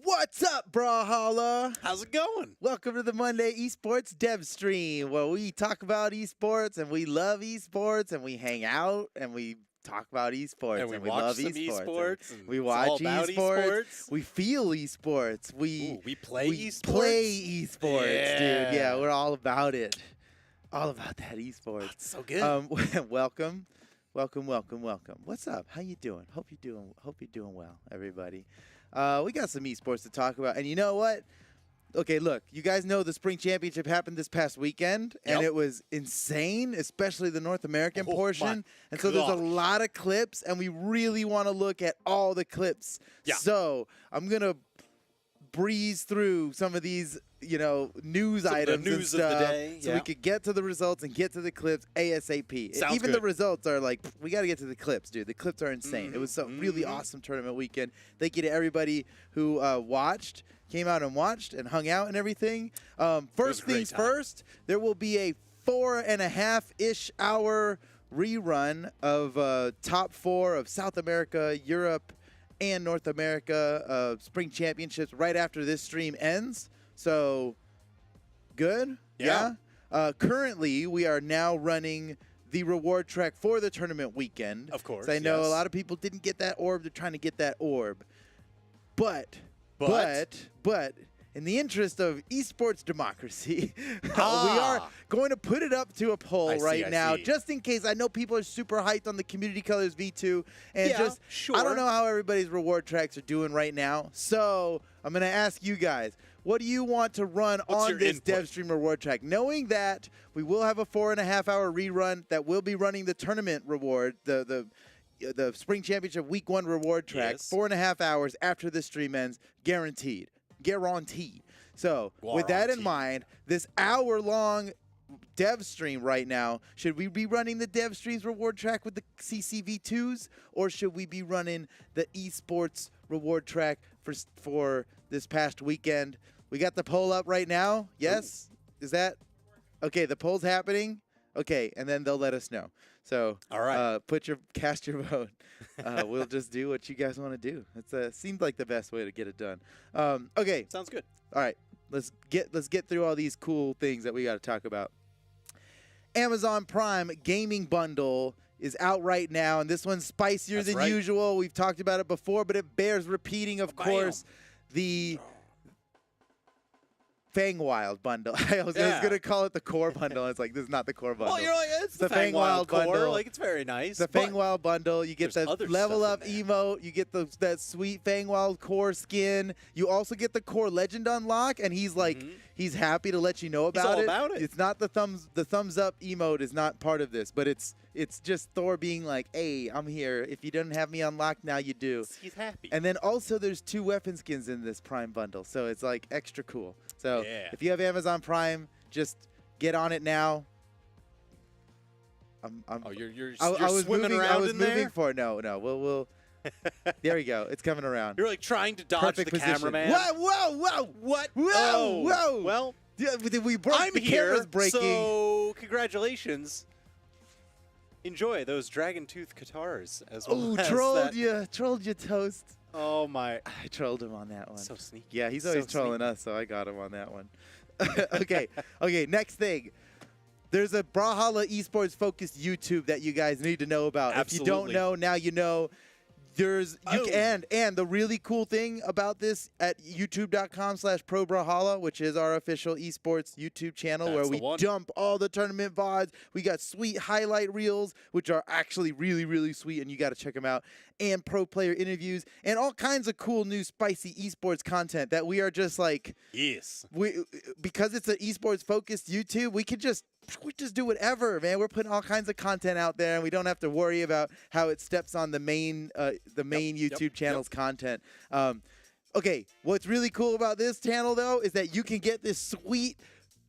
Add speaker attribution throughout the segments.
Speaker 1: What's up, Brawlhalla?
Speaker 2: How's it going?
Speaker 1: Welcome to the Monday Esports Dev Stream, where we talk about esports and we love esports and we hang out and we talk about esports
Speaker 2: And we
Speaker 1: love
Speaker 2: watch some
Speaker 1: esports.
Speaker 2: esports.
Speaker 1: And we watch esports. We feel esports. We
Speaker 2: play
Speaker 1: esports, dude. Yeah, we're all about it. All about that esports.
Speaker 2: That's so good.
Speaker 1: Welcome. What's up? How you doing? Hope you're doing well, everybody. We got some esports to talk about, and you know what? Okay, look, you guys know the Spring Championship happened this past weekend, and it was insane, especially the North American portion. And so there's a lot of clips, and we really want to look at all the clips.
Speaker 2: Yeah.
Speaker 1: So I'm gonna breeze through some of these, news items and stuff,
Speaker 2: of the day,
Speaker 1: so we could get to the results and get to the clips ASAP.
Speaker 2: Sounds
Speaker 1: Even
Speaker 2: good.
Speaker 1: the results are like, we got to get to the clips, dude. The clips are insane. It was a really awesome tournament weekend. Thank you to everybody who came out and watched and hung out and everything. First things first, there will be a 4.5-ish hour rerun of top 4 of South America, Europe, and North America Spring Championships right after this stream ends. So, good?
Speaker 2: Yeah.
Speaker 1: Currently, we are now running the reward track for the tournament weekend.
Speaker 2: Of course,
Speaker 1: so I know a lot of people didn't get that orb. They're trying to get that orb. But in the interest of esports democracy, we are going to put it up to a poll right now, just in case. I know people are super hyped on the Community Colors V2, and I don't know how everybody's reward tracks are doing right now. So I'm going to ask you guys, what do you want to run on this dev stream reward track? Knowing that we will have a 4.5-hour rerun that will be running the tournament reward, the Spring Championship Week 1 reward track, 4.5 hours after the stream ends, guaranteed. So with that in mind, this hour-long dev stream right now, should we be running the dev streams reward track with the CCV2s, or should we be running the esports reward track for this past weekend? We got the poll up right now. Yes? Ooh. Is that okay? The poll's happening. Okay, and then they'll let us know. So,
Speaker 2: all right,
Speaker 1: cast your vote. We'll just do what you guys want to do. It seemed like the best way to get it done. Okay,
Speaker 2: sounds good.
Speaker 1: All right, let's get through all these cool things that we got to talk about. Amazon Prime Gaming Bundle is out right now, and this one's spicier than usual. We've talked about it before, but it bears repeating. Of course, the Fangwild bundle. I was going to call it the core bundle. It's like, this is not the core bundle.
Speaker 2: Well, you're like, it's the Fangwild bundle. Like, it's very nice.
Speaker 1: The Fangwild bundle. You get the level up emote. You get that sweet Fangwild core skin. You also get the core legend unlock, and he's like, he's happy to let you know about it.
Speaker 2: He's all about it.
Speaker 1: It's not the thumbs up emote is not part of this, but it's just Thor being like, hey, I'm here. If you didn't have me unlocked, now you do.
Speaker 2: He's happy.
Speaker 1: And then also there's 2 weapon skins in this Prime bundle, so it's like extra cool. So if you have Amazon Prime, just get on it now.
Speaker 2: You're
Speaker 1: swimming
Speaker 2: moving around
Speaker 1: I was
Speaker 2: in
Speaker 1: moving
Speaker 2: there?
Speaker 1: for no. We'll there we go. It's coming around.
Speaker 2: You're like trying to dodge the cameraman.
Speaker 1: Whoa!
Speaker 2: What?
Speaker 1: Whoa!
Speaker 2: Well,
Speaker 1: we broke
Speaker 2: I'm
Speaker 1: the
Speaker 2: here,
Speaker 1: camera's breaking.
Speaker 2: So congratulations. Enjoy those dragon tooth guitars as well.
Speaker 1: Trolled you, Toast.
Speaker 2: Oh my!
Speaker 1: I trolled him on that one.
Speaker 2: So sneaky.
Speaker 1: Yeah, he's always trolling us, so I got him on that one. Okay, next thing. There's a Brawlhalla Esports focused YouTube that you guys need to know about.
Speaker 2: Absolutely.
Speaker 1: If you don't know, now you know. And the really cool thing about this at youtube.com/ProBrawlhalla, which is our official esports YouTube channel, where we dump all the tournament VODs. We got sweet highlight reels, which are actually really, really sweet, and you got to check them out. And pro player interviews and all kinds of cool new spicy esports content that we are just like, because it's an esports focused YouTube, we just do whatever, man. We're putting all kinds of content out there, and we don't have to worry about how it steps on the main YouTube channel's content. Okay, what's really cool about this channel though is that you can get this sweet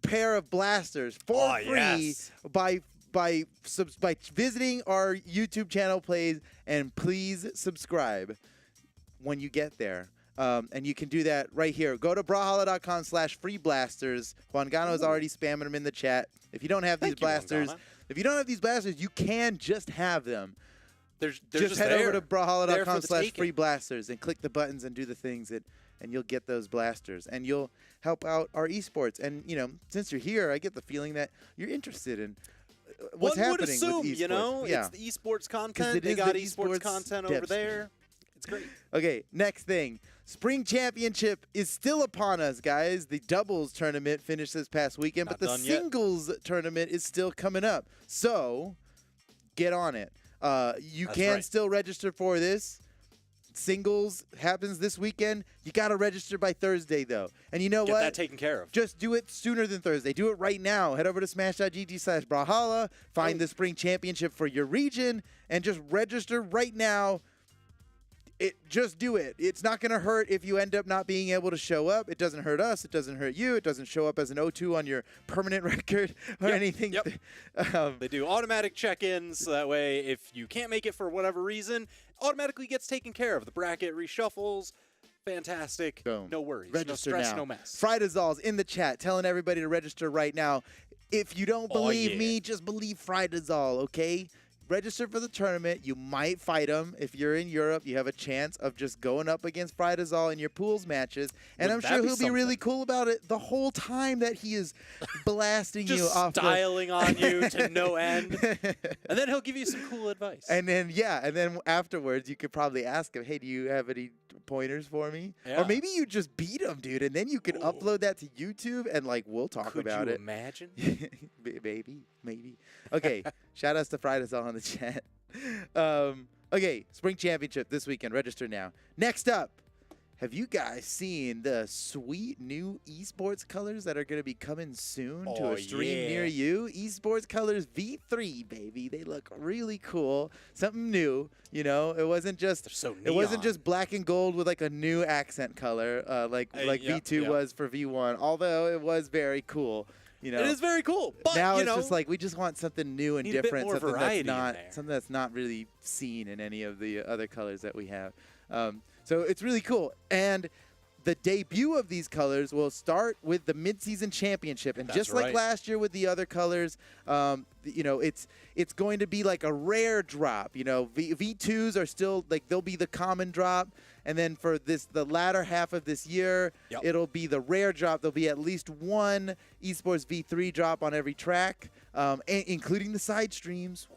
Speaker 1: pair of blasters for free by visiting our YouTube channel, and please subscribe when you get there. And you can do that right here. Go to brawlhalla.com/freeblasters. Juangano is already spamming them in the chat. If you don't have these blasters, you can just have them.
Speaker 2: They're
Speaker 1: just head over to brawlhalla.com/freeblasters and click the buttons and do the things that and you'll get those blasters, and you'll help out our esports. And, you know, since you're here, I get the feeling that you're interested in what's happening with esports.
Speaker 2: You know,
Speaker 1: yeah.
Speaker 2: it's the esports content. They got esports content over there. It's great.
Speaker 1: Okay, next thing. Spring Championship is still upon us, guys. The doubles tournament finished this past weekend, but the singles tournament is still coming up. So, get on it. You can still register for this. Singles happens this weekend. You got to register by Thursday, though. And you know what?
Speaker 2: Get that taken care of.
Speaker 1: Just do it sooner than Thursday. Do it right now. Head over to smash.gg/Brawlhalla. Find the Spring Championship for your region, and just register right now. Just do it. It's not going to hurt if you end up not being able to show up. It doesn't hurt us. It doesn't hurt you. It doesn't show up as an O2 on your permanent record or anything.
Speaker 2: Yep. They do automatic check-ins. So that way, if you can't make it for whatever reason, automatically gets taken care of. The bracket reshuffles. Fantastic.
Speaker 1: Boom.
Speaker 2: No worries.
Speaker 1: Register
Speaker 2: no stress,
Speaker 1: now.
Speaker 2: no mess.
Speaker 1: Fridazol's in the chat telling everybody to register right now. If you don't believe me, just believe Fridazol, okay? Register for the tournament. You might fight him. If you're in Europe, you have a chance of just going up against Fridazol in your pools matches. And I'm sure he'll be really cool about it the whole time that he is blasting you off.
Speaker 2: Just styling on you to no end. And then he'll give you some cool advice.
Speaker 1: And then, and then afterwards, you could probably ask him, hey, do you have any pointers for me?
Speaker 2: Yeah.
Speaker 1: Or maybe you just beat him, dude, and then you could upload that to YouTube, and, like, we'll talk about it.
Speaker 2: Could you imagine?
Speaker 1: Maybe. Okay, shout outs to Fridazol on the chat. Okay, Spring Championship this weekend. Register now. Next up, have you guys seen the sweet new esports colors that are going to be coming soon to a stream near you? Esports colors V3, baby. They look really cool. Something new. You know, it wasn't just black and gold with like a new accent color like V2 was for V1. Although it was very cool. You know,
Speaker 2: it is very cool. But
Speaker 1: now it's just like we just want something new and different,
Speaker 2: something
Speaker 1: that's not really seen in any of the other colors that we have. So it's really cool. And the debut of these colors will start with the mid-season championship, and just like last year with the other colors, you know, it's going to be like a rare drop. You know, V2s are still like they'll be the common drop. And then for the latter half of this year, it'll be the rare drop. There'll be at least one Esports V3 drop on every track, including the side streams.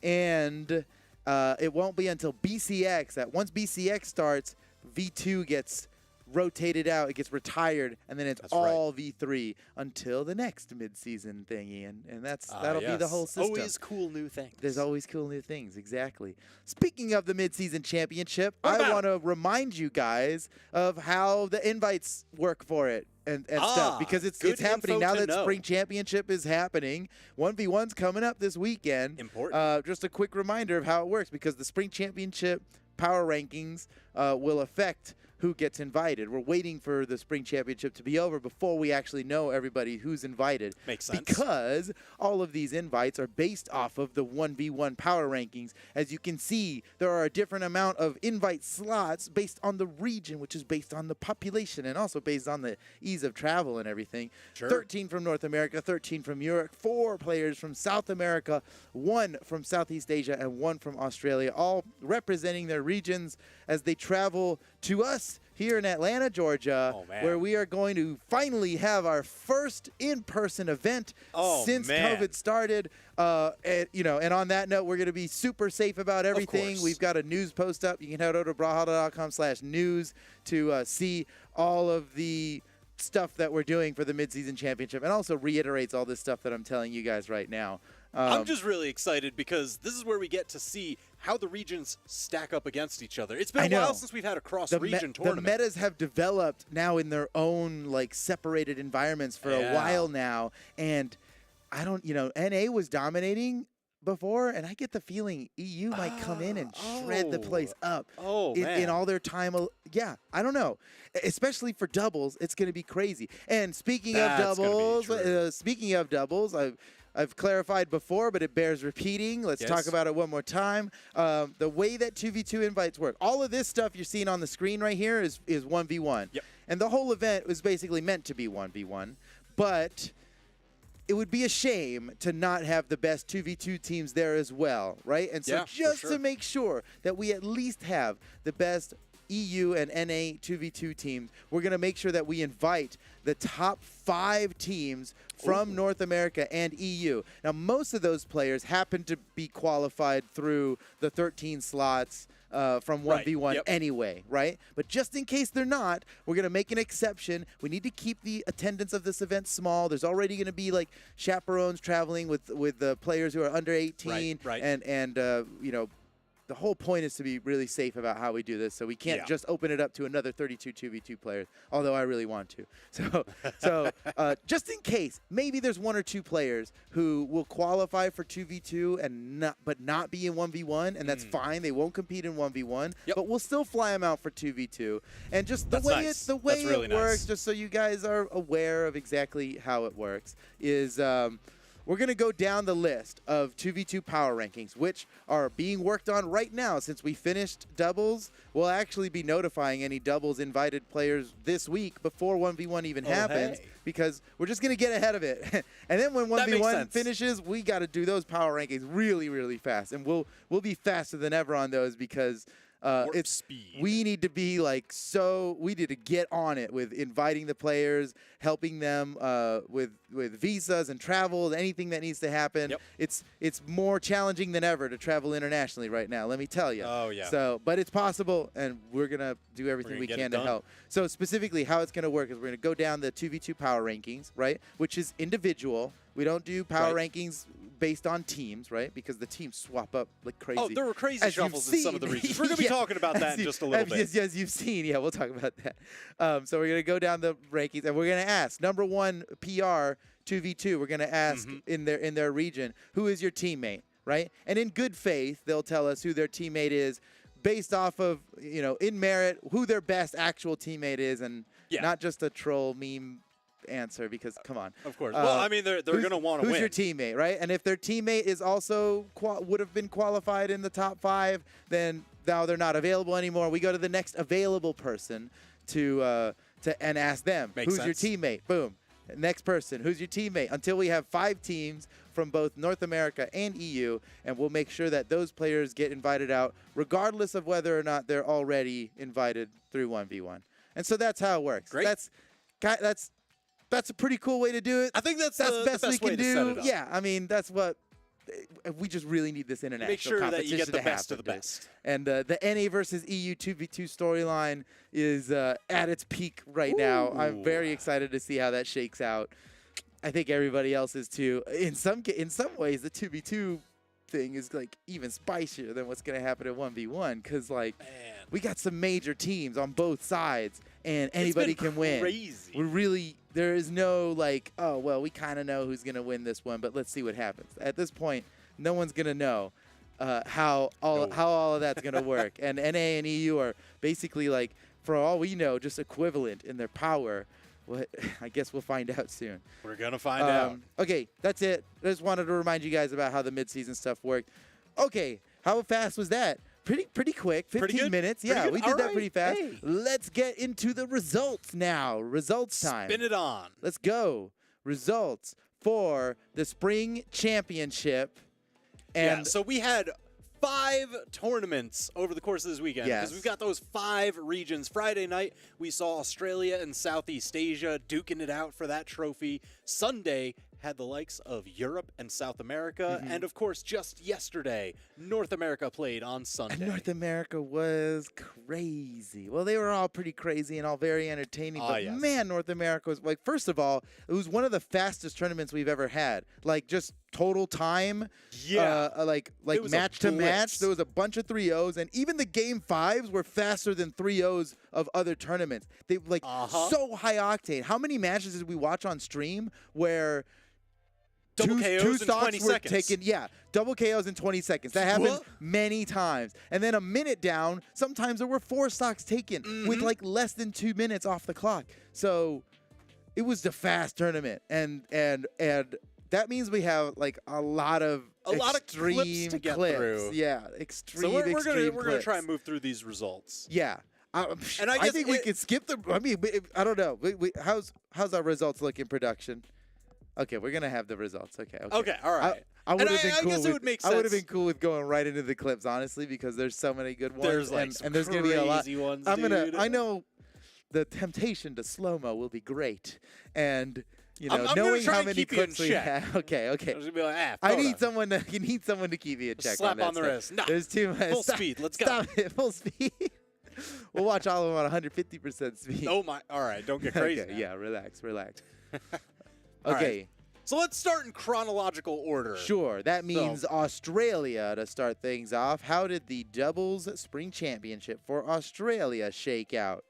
Speaker 1: And it won't be until BCX that once BCX starts, V2 gets rotated out, it gets retired, and then it's all V3 until the next mid-season thingy, and that'll be the whole system.
Speaker 2: Always cool new things.
Speaker 1: There's always cool new things, exactly. Speaking of the mid-season championship, I want to remind you guys of how the invites work for it and stuff, because it's happening now that Spring Championship is happening. 1v1's coming up this weekend.
Speaker 2: Important.
Speaker 1: Just a quick reminder of how it works, because the Spring Championship power rankings will affect who gets invited. We're waiting for the Spring Championship to be over before we actually know everybody who's invited.
Speaker 2: Makes sense.
Speaker 1: Because all of these invites are based off of the 1v1 power rankings. As you can see, there are a different amount of invite slots based on the region, which is based on the population and also based on the ease of travel and everything.
Speaker 2: Sure.
Speaker 1: 13 from North America, 13 from Europe, 4 players from South America, 1 from Southeast Asia, and 1 from Australia, all representing their regions as they travel to us here in Atlanta, Georgia, where we are going to finally have our first in-person event since COVID started. And on that note, we're going to be super safe about everything. We've got a news post up. You can head over to brawlhalla.com/news to see all of the stuff that we're doing for the mid-season championship, and also reiterates all this stuff that I'm telling you guys right now.
Speaker 2: I'm just really excited because this is where we get to see how the regions stack up against each other. It's been a while since we've had a cross-region tournament.
Speaker 1: The metas have developed now in their own like separated environments for a while now, and NA was dominating before, and I get the feeling EU might come in and shred the place up in all their time. Yeah, I don't know. Especially for doubles, it's going to be crazy. And speaking of doubles, I've clarified before, but it bears repeating. Let's talk about it one more time. The way that 2v2 invites work. All of this stuff you're seeing on the screen right here is 1v1.
Speaker 2: Yep.
Speaker 1: And the whole event was basically meant to be 1v1. But it would be a shame to not have the best 2v2 teams there as well, right? And so to make sure that we at least have the best EU and NA 2v2 teams, we're going to make sure that we invite the top 5 teams from North America and EU. Now, most of those players happen to be qualified through the 13 slots from 1v1 anyway, right? But just in case they're not, we're going to make an exception. We need to keep the attendance of this event small. There's already going to be like chaperones traveling with the players who are under 18 and you know, the whole point is to be really safe about how we do this, so we can't just open it up to another 32 2v2 players, although I really want to. So just in case, maybe there's 1 or 2 players who will qualify for 2v2 and but not be in 1v1, and that's fine. They won't compete in 1v1, but we'll still fly them out for 2v2. And just the way it works, just so you guys are aware of exactly how it works, is we're going to go down the list of 2v2 power rankings, which are being worked on right now. Since we finished doubles, we'll actually be notifying any doubles invited players this week before 1v1 even happens, because we're just going to get ahead of it. And then when 1v1 finishes, we got to do those power rankings really, really fast. And we'll be faster than ever on those, because it's speed. We need to be like, we need to get on it with inviting the players, helping them with visas and travel, anything that needs to happen. It's more challenging than ever to travel internationally right now, let me tell you.
Speaker 2: Oh, yeah.
Speaker 1: So, but it's possible, and we're going to do everything we can to help. So specifically how it's going to work is we're going to go down the 2v2 power rankings, right, which is individual. We don't do power rankings based on teams, right? Because the teams swap up like crazy.
Speaker 2: Oh, there were crazy shuffles in some of the regions. We're going to be talking about that in just a little bit.
Speaker 1: Yes, you've seen. Yeah, we'll talk about that. So we're going to go down the rankings, and we're going to ask, number 1 PR 2v2, we're going to ask in their region, who is your teammate, right? And in good faith, they'll tell us who their teammate is based off of, you know, in merit, who their best actual teammate is, and not just a troll meme answer, because come on.
Speaker 2: Of course. Well, I mean, they're going to want to win.
Speaker 1: Who's your teammate, right? And if their teammate is also would have been qualified in the top 5, then now they're not available anymore. We go to the next available person to and ask them, who's your teammate? Boom. Next person, who's your teammate? Until we have 5 teams from both North America and EU, and we'll make sure that those players get invited out, regardless of whether or not they're already invited through 1v1. And so that's how it works.
Speaker 2: Great.
Speaker 1: That's a pretty cool way to do it.
Speaker 2: I think that's
Speaker 1: the best we can do.
Speaker 2: Yeah,
Speaker 1: I mean, that's what we just really need this international
Speaker 2: Make sure
Speaker 1: competition
Speaker 2: that you get the
Speaker 1: to
Speaker 2: best
Speaker 1: happen,
Speaker 2: of the best.
Speaker 1: And the NA versus EU 2v2 storyline is at its peak right now. I'm very excited to see how that shakes out. I think everybody else is too. In some ways, the 2v2 thing is like even spicier than what's going to happen at 1v1, because like we got some major teams on both sides, and anybody can win. We're really, there is no like, oh well, we kind of know who's going to win this one, but let's see what happens. At this point, no one's going to know how all of that's going to work. And NA and EU are basically like, for all we know, just equivalent in their power. What? I guess we'll find out soon.
Speaker 2: We're going to find out.
Speaker 1: Okay, that's it. I just wanted to remind you guys about how the midseason stuff worked. Okay, how fast was that? Pretty quick, 15 minutes. Yeah, we did that pretty fast. Hey. Let's get into the results now. Results time.
Speaker 2: Spin it on.
Speaker 1: Let's go. Results for the Spring Championship. And
Speaker 2: yeah, so we had 5 tournaments over the course of this weekend, because we've got those 5 regions. Friday night, we saw Australia and Southeast Asia duking it out for that trophy. Sunday had the likes of Europe and South America, and of course, just yesterday, North America played on Sunday.
Speaker 1: And North America was crazy. Well, they were all pretty crazy and all very entertaining, but man, North America was like, first of all, it was one of the fastest tournaments we've ever had. Like just total time, like match to match. There was a bunch of 3-0s, and even the game 5s were faster than 3-0s of other tournaments. They like so high octane. How many matches did we watch on stream where
Speaker 2: double KOs in 20 seconds?
Speaker 1: Double KOs in 20 seconds. That happened many times. And then a minute down, sometimes there were 4 stocks taken with like less than 2 minutes off the clock. So it was the fast tournament, and that means we have like a lot of
Speaker 2: clips to get through.
Speaker 1: Yeah, extreme.
Speaker 2: So we're gonna try and move through these results.
Speaker 1: Yeah. And I think we could skip the. I mean, I don't know. How's our results look in production? Okay, we're gonna have the results. Okay.
Speaker 2: Okay. All right.
Speaker 1: I would have been cool.
Speaker 2: Guess it would make sense.
Speaker 1: I would have been cool with going right into the clips, honestly, because there's so many good ones.
Speaker 2: There's like
Speaker 1: and there's gonna be a lot.
Speaker 2: Ones,
Speaker 1: I know the temptation to slow-mo will be great, and knowing how many clips we have. Okay.
Speaker 2: I'm just gonna be like,
Speaker 1: I need someone to. You need someone to keep me in check.
Speaker 2: Slap
Speaker 1: on
Speaker 2: the wrist. No.
Speaker 1: There's too much.
Speaker 2: Full speed. Let's go.
Speaker 1: Stop it. Full speed. We'll watch all of them on 150% speed.
Speaker 2: Oh my! All right, don't get crazy.
Speaker 1: Okay, yeah, relax. Okay.
Speaker 2: Right. So let's start in chronological order.
Speaker 1: Sure. That means Australia to start things off. How did the doubles spring championship for Australia shake out?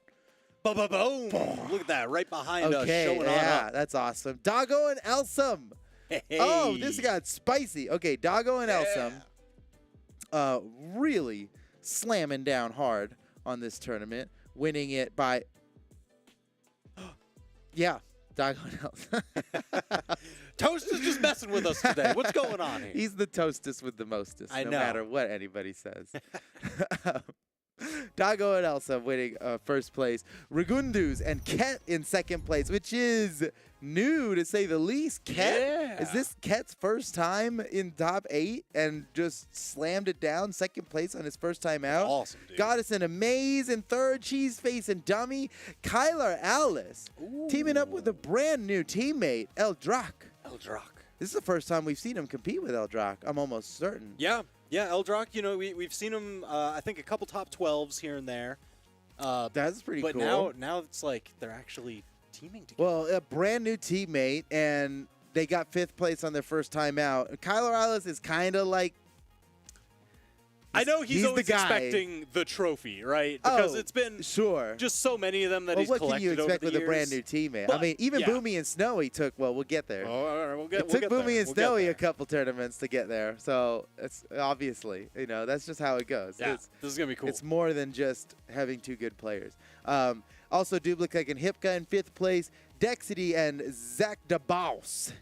Speaker 2: Boom! Look at that, right behind us, showing on up.
Speaker 1: Yeah, that's awesome. Doggo and Elsum.
Speaker 2: Hey.
Speaker 1: Oh, this got spicy. Okay, Doggo and Elsum really slamming down hard on this tournament, winning it by Doggo and Elsum.
Speaker 2: Toast is just messing with us today. What's going on here?
Speaker 1: He's the toastest with the mostest, no matter what anybody says. Doggo and Elsa winning first place. Ragundus and Ket in second place, which is new to say the least. Ket, is this Ket's first time in top 8 and just slammed it down second place on his first time out?
Speaker 2: Awesome, dude.
Speaker 1: Got us an amazing third. Cheeseface and Dummy. Kyler Alice teaming up with a brand new teammate, Eldrak. This is the first time we've seen him compete with Eldrak. I'm almost certain.
Speaker 2: Yeah, Eldrak, we've seen him, I think, a couple top 12s here and there.
Speaker 1: That's pretty cool.
Speaker 2: But now it's like they're actually teaming together.
Speaker 1: Well, a brand new teammate, and they got 5th place on their first time out. Kyler Alice is kind of like...
Speaker 2: I know he's always expecting the trophy, right? Because it's been just so many of them that he's collected over the years.
Speaker 1: What can you expect with a brand new teammate? I mean, even Boomy and Snowy took, we'll get there. It took Boomy and Snowy a couple tournaments to get there. So, it's obviously, that's just how it goes.
Speaker 2: Yeah, this is going to be cool.
Speaker 1: It's more than just having 2 good players. Also, Dublicek and Hipka in 5th place. Dexity and Zach DeBaus.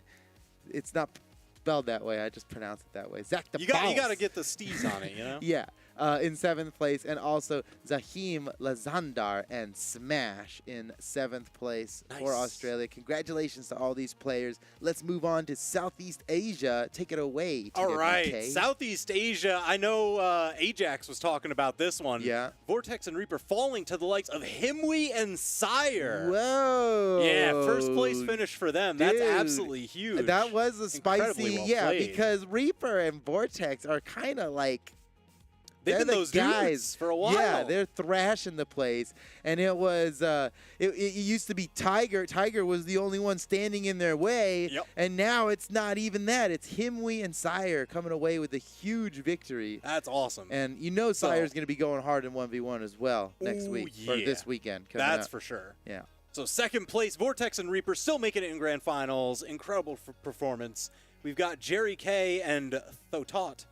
Speaker 1: It's not spelled that way. I just pronounce it that way. Zach the
Speaker 2: You got to get the steez on it,
Speaker 1: Yeah. In 7th place, and also Zahim Lazandar and Smash in 7th place for Australia. Congratulations to all these players. Let's move on to Southeast Asia. Take it away.
Speaker 2: All right, Southeast Asia. I know Ajax was talking about this one.
Speaker 1: Yeah.
Speaker 2: Vortex and Reaper falling to the likes of Himwe and Sire.
Speaker 1: Whoa.
Speaker 2: Yeah, first place finish for them. Dude, that's absolutely huge.
Speaker 1: That was a spicy, because Reaper and Vortex are kind of like...
Speaker 2: They've been those guys for a while.
Speaker 1: Yeah, they're thrashing the place. And it was, it used to be Tiger. Tiger was the only one standing in their way.
Speaker 2: Yep.
Speaker 1: And now it's not even that. It's Himwe and Sire coming away with a huge victory.
Speaker 2: That's awesome.
Speaker 1: And Sire's going to be going hard in 1v1 as well next week. Or this weekend.
Speaker 2: That's for sure.
Speaker 1: Yeah.
Speaker 2: So second place, Vortex and Reaper still making it in grand finals. Incredible performance. We've got Jerry K and Thotot.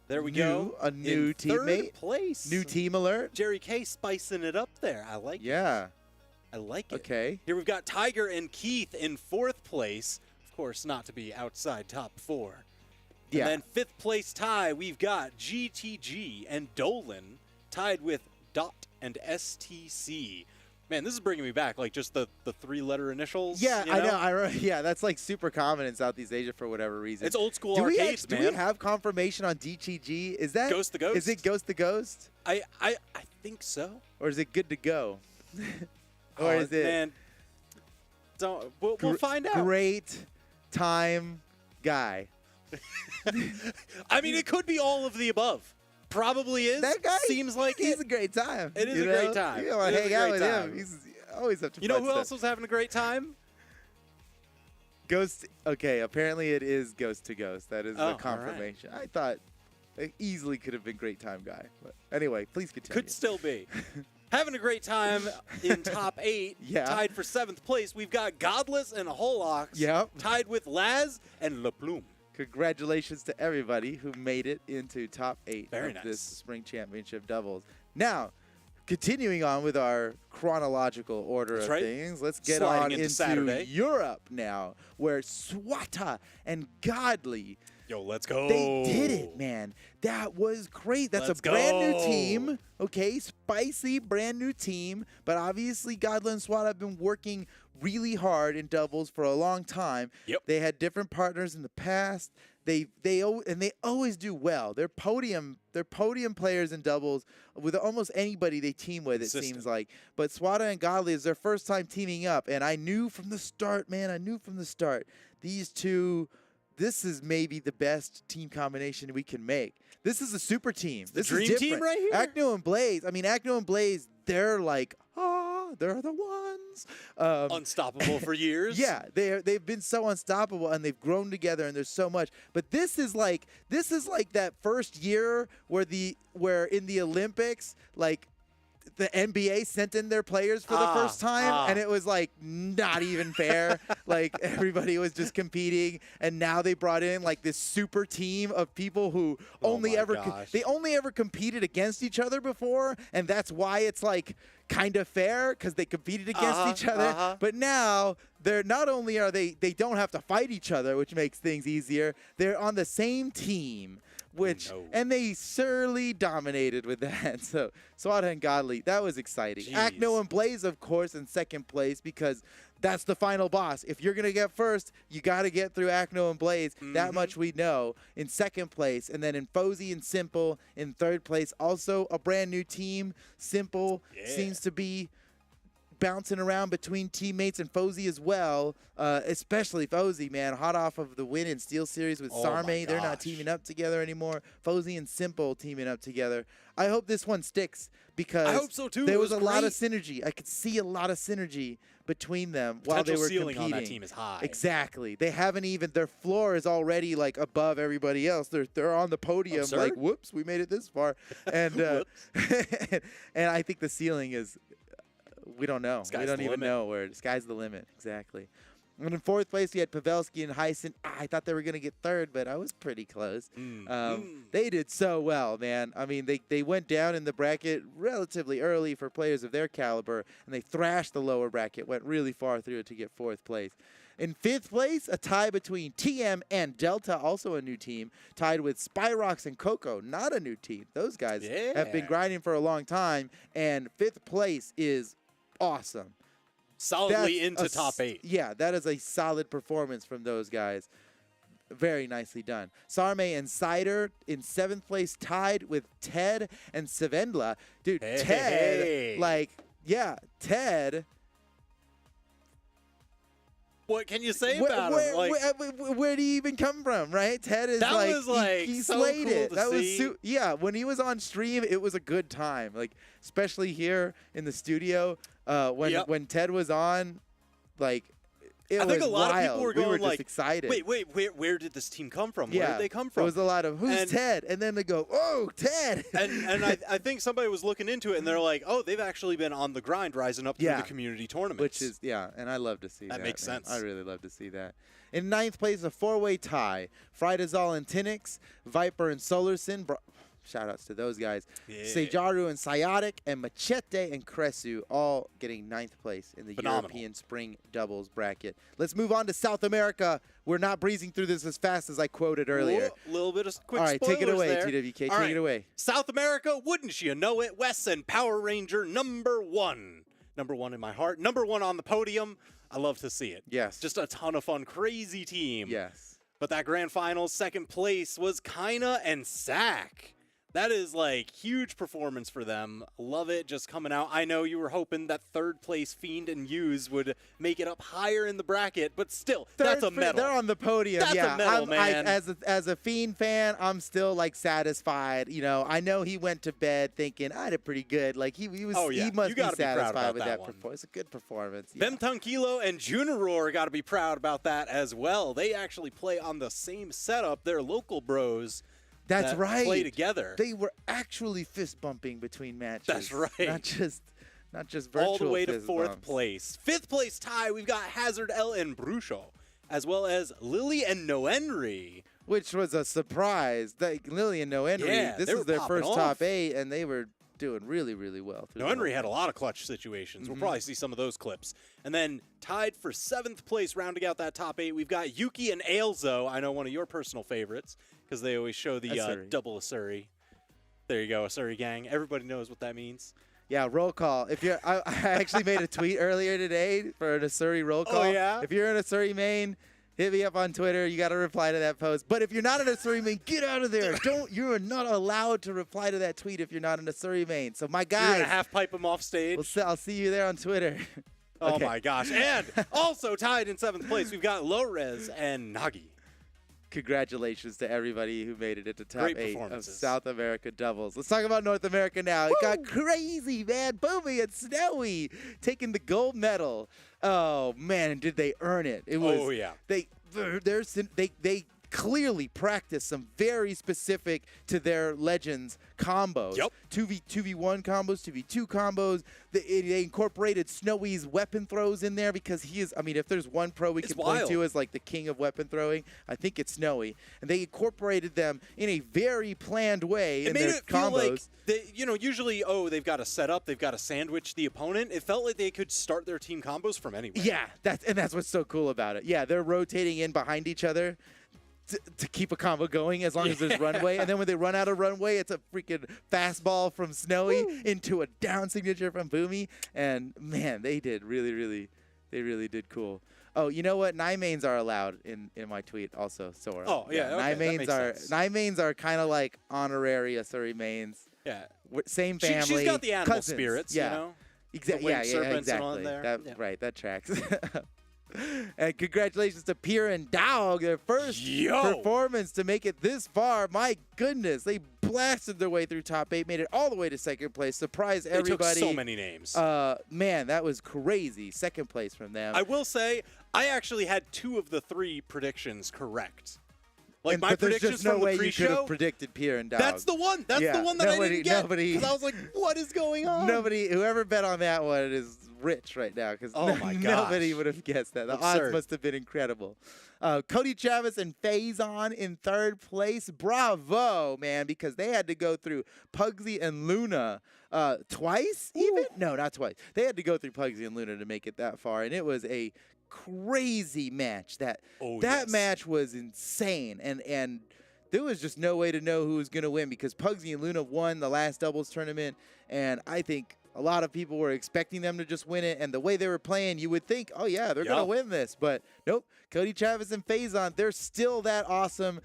Speaker 2: There we go.
Speaker 1: A new teammate.
Speaker 2: Third place.
Speaker 1: New team alert.
Speaker 2: Jerry K spicing it up there. I like it.
Speaker 1: Yeah.
Speaker 2: I like it.
Speaker 1: Okay.
Speaker 2: Here we've got Tiger and Keith in 4th place. Of course, not to be outside top 4.
Speaker 1: Yeah.
Speaker 2: And then 5th place tie, we've got GTG and Dolan tied with Dot and STC. Man, this is bringing me back, like just the 3-letter initials.
Speaker 1: Yeah, I know. Yeah, that's like super common in Southeast Asia for whatever reason.
Speaker 2: It's old school arcades, man.
Speaker 1: Do we have confirmation on DTG? Is that
Speaker 2: Ghost the Ghost?
Speaker 1: Is it Ghost the Ghost?
Speaker 2: I think so.
Speaker 1: Or is it Good to Go? Or is it?
Speaker 2: Man, we'll find out.
Speaker 1: Great time guy.
Speaker 2: I mean, it could be all of the above. Probably is.
Speaker 1: That guy
Speaker 2: seems like
Speaker 1: he's a great time.
Speaker 2: It is a great time.
Speaker 1: You want to hang out with him. He's always up to
Speaker 2: You know who else was having a great time?
Speaker 1: Ghost. Okay, apparently it is Ghost to Ghost. That is the confirmation.
Speaker 2: Right.
Speaker 1: I thought it easily could have been great time guy. But anyway, please continue.
Speaker 2: Could still be. Having a great time in top 8, tied for 7th place. We've got Godless and Holox tied with Laz and Le Plume.
Speaker 1: Congratulations to everybody who made it into top 8 of this spring championship doubles. Now, continuing on with our chronological order of things, let's get on into
Speaker 2: Saturday.
Speaker 1: Europe now, where Swata and Godly
Speaker 2: Yo, let's go.
Speaker 1: They did it, man. That was great. That's a brand new team. Okay, spicy brand new team. But obviously, Godla and SWAT have been working really hard in doubles for a long time.
Speaker 2: Yep.
Speaker 1: They had different partners in the past. They always do well. They're podium players in doubles with almost anybody they team with, it seems like. But Swada and Godly is their first time teaming up, and I knew from the start, man. I knew from the start these two. This is maybe the best team combination we can make. This is a super team. This
Speaker 2: is different. Team right here.
Speaker 1: Acno and Blaze. I mean, Acno and Blaze. They're like, they're the ones.
Speaker 2: Unstoppable for years.
Speaker 1: Yeah, they've been so unstoppable, and they've grown together, and there's so much. But this is like that first year where in the Olympics, like, the NBA sent in their players for the first time, and it was like not even fair. Like, everybody was just competing, and now they brought in like this super team of people who only ever competed against each other before, and that's why it's like kind of fair, because they competed against each other. But now they're not only are they don't have to fight each other, which makes things easier. They're on the same team. And they surely dominated with that. So Swada and Godly, that was exciting. Acno and Blaze, of course, in second place, because that's the final boss. If you're gonna get first, you got to get through Acno and Blaze. That much we know. In second place, and then in Fozy and Simple in third place. Also a brand new team. Simple seems to be bouncing around between teammates, and Fozy as well, especially Fozy, man, hot off of the win in Steel Series with Sarme. They're not teaming up together anymore. Fozy and Simple teaming up together. I hope this one sticks, because
Speaker 2: I hope so too.
Speaker 1: There was a lot of synergy. I could see a lot of synergy between them while they were competing.
Speaker 2: On that team is high.
Speaker 1: Exactly. They haven't even, their floor is already like above everybody else. They're on the podium.
Speaker 2: Absurd?
Speaker 1: Like, whoops, we made it this far. And and I think the ceiling is, we don't know. We don't even know where. The sky's the limit. Exactly. And in fourth place, we had Pavelski and Heisen. I thought they were going to get third, but I was pretty close. They did so well, man. I mean, they went down in the bracket relatively early for players of their caliber, and they thrashed the lower bracket, went really far through it to get fourth place. In fifth place, a tie between TM and Delta, also a new team, tied with Spyrox and Coco, not a new team. Those guys have been grinding for a long time, and fifth place is awesome.
Speaker 2: Solidly into top 8.
Speaker 1: Yeah, that is a solid performance from those guys. Very nicely done. Sarme and Cider in 7th place, tied with Ted and Savendla. Dude, Ted, like, yeah, Ted.
Speaker 2: What can you say about him?
Speaker 1: Where did he even come from, right? Ted is he
Speaker 2: so
Speaker 1: slayed
Speaker 2: cool
Speaker 1: it.
Speaker 2: to
Speaker 1: That
Speaker 2: see.
Speaker 1: was yeah. When he was on stream, it was a good time. Like, especially here in the studio, when Ted was on, like, I
Speaker 2: think a lot of people were going,
Speaker 1: we were
Speaker 2: like,
Speaker 1: just excited.
Speaker 2: Wait, where did this team come from? Where did they come from?
Speaker 1: It was a lot of, who's Ted? And then they go, oh, Ted.
Speaker 2: and I think somebody was looking into it, and they're like, oh, they've actually been on the grind, rising up through the community tournaments.
Speaker 1: Which is, and I love to see that.
Speaker 2: That makes sense.
Speaker 1: I really love to see that. In 9th place, a 4-way tie. Frydazol and Tinix, Viper and Solarson. Shout-outs to those guys. Sejaru and Syotic, and Machete and Kresu all getting 9th place in the European Spring Doubles bracket. Let's move on to South America. We're not breezing through this as fast as I quoted earlier.
Speaker 2: A little bit of quick
Speaker 1: spoilers. All right, take it away,
Speaker 2: there.
Speaker 1: TWK. Take it away.
Speaker 2: South America, wouldn't you know it? Wesson, Power Ranger, number 1. Number 1 in my heart. Number 1 on the podium. I love to see it.
Speaker 1: Yes.
Speaker 2: Just a ton of fun. Crazy team.
Speaker 1: Yes.
Speaker 2: But that grand final, 2nd place was Kaina and Sack. That is, like, huge performance for them. Love it, just coming out. I know you were hoping that 3rd place Fiend and Use would make it up higher in the bracket, but still, that's a medal.
Speaker 1: They're on the podium.
Speaker 2: That's a medal, man.
Speaker 1: As a Fiend fan, I'm still, like, satisfied. You know, I know he went to bed thinking, I did pretty good. Like, he must be satisfied with that performance. It's a good performance. Yeah.
Speaker 2: Bem Tranquilo and Junior got to be proud about that as well. They actually play on the same setup. They're local bros.
Speaker 1: That's right.
Speaker 2: Play together.
Speaker 1: They were actually fist bumping between matches.
Speaker 2: That's right.
Speaker 1: Not just virtual.
Speaker 2: All the way to
Speaker 1: fist
Speaker 2: 4th
Speaker 1: bumps.
Speaker 2: place. 5th place tie, we've got Hazard L and Brucho, as well as Lily and Noenry.
Speaker 1: Which was a surprise. Lily and Noenry, this is their first top 8, and they were doing really, really well.
Speaker 2: No, Henry had a lot of clutch situations. We'll probably see some of those clips. And then tied for 7th place, rounding out that top 8, we've got Yuki and Ailzo. I know one of your personal favorites because they always show the double Asuri. There you go, Asuri gang. Everybody knows what that means.
Speaker 1: Yeah, roll call. If you're, I actually made a tweet earlier today for an Asuri roll call.
Speaker 2: Oh, yeah?
Speaker 1: If you're an Asuri main, hit me up on Twitter. You got to reply to that post. But if you're not an Asuri main, get out of there. You are not allowed to reply to that tweet if you're not an Asuri main. So my guys,
Speaker 2: you're gonna half pipe him off stage.
Speaker 1: I'll see you there on Twitter.
Speaker 2: Oh my gosh! And also tied in 7th place, we've got Low-Res and Nagi.
Speaker 1: Congratulations to everybody who made it into top 8 of South America doubles. Let's talk about North America now. It got crazy, man. Boomy and Snowy taking the gold medal. Oh man, and did they earn it? It was.
Speaker 2: Oh yeah.
Speaker 1: They clearly practice some very specific to their legends combos.
Speaker 2: Yep.
Speaker 1: 2v1 combos, 2v2 combos. They incorporated Snowy's weapon throws in there because he is, I mean, if there's one pro we can point to as like the king of weapon throwing, I think it's Snowy. And they incorporated them in a very planned way in their combos.
Speaker 2: Feel like they, usually, they've got to set up, they've got to sandwich the opponent. It felt like they could start their team combos from anywhere.
Speaker 1: Yeah, that's what's so cool about it. Yeah, they're rotating in behind each other to keep a combo going as long as there's runway. And then when they run out of runway, it's a freaking fastball from Snowy into a down signature from Boomy. And man, they did really did cool. Oh, you know what? 9 mains are allowed in my tweet also, Sora.
Speaker 2: Oh, yeah. Okay,
Speaker 1: 9 mains are kind of like honorary Asuri mains.
Speaker 2: Yeah.
Speaker 1: Same family.
Speaker 2: She's got the animal
Speaker 1: cousins.
Speaker 2: spirits,
Speaker 1: Exactly. Yeah, exactly. Right, that tracks. And congratulations to Pierre and Dog, their first performance to make it this far. My goodness, they blasted their way through top 8, made it all the way to 2nd place, surprised everybody.
Speaker 2: They took so many names.
Speaker 1: Man, that was crazy. 2nd place from them.
Speaker 2: I will say, I actually had 2 of the 3 predictions correct. Like my predictions from the pre-show.
Speaker 1: There's just no way you could have predicted Pierre and Dog.
Speaker 2: That's the one. That's the one that I didn't get. Because I was like, what is going on?
Speaker 1: Whoever bet on that one is rich right now because nobody would have guessed that. The odds must have been incredible. Cody Travis and Faison in 3rd place. Bravo, man, because they had to go through Pugsy and Luna twice even? No, not twice. They had to go through Pugsy and Luna to make it that far, and it was a crazy match. That match was insane, and there was just no way to know who was going to win because Pugsy and Luna won the last doubles tournament, and I think a lot of people were expecting them to just win it, and the way they were playing, you would think, oh yeah, they're going to win this, but nope. Cody Travis and Faison, they're still that awesome.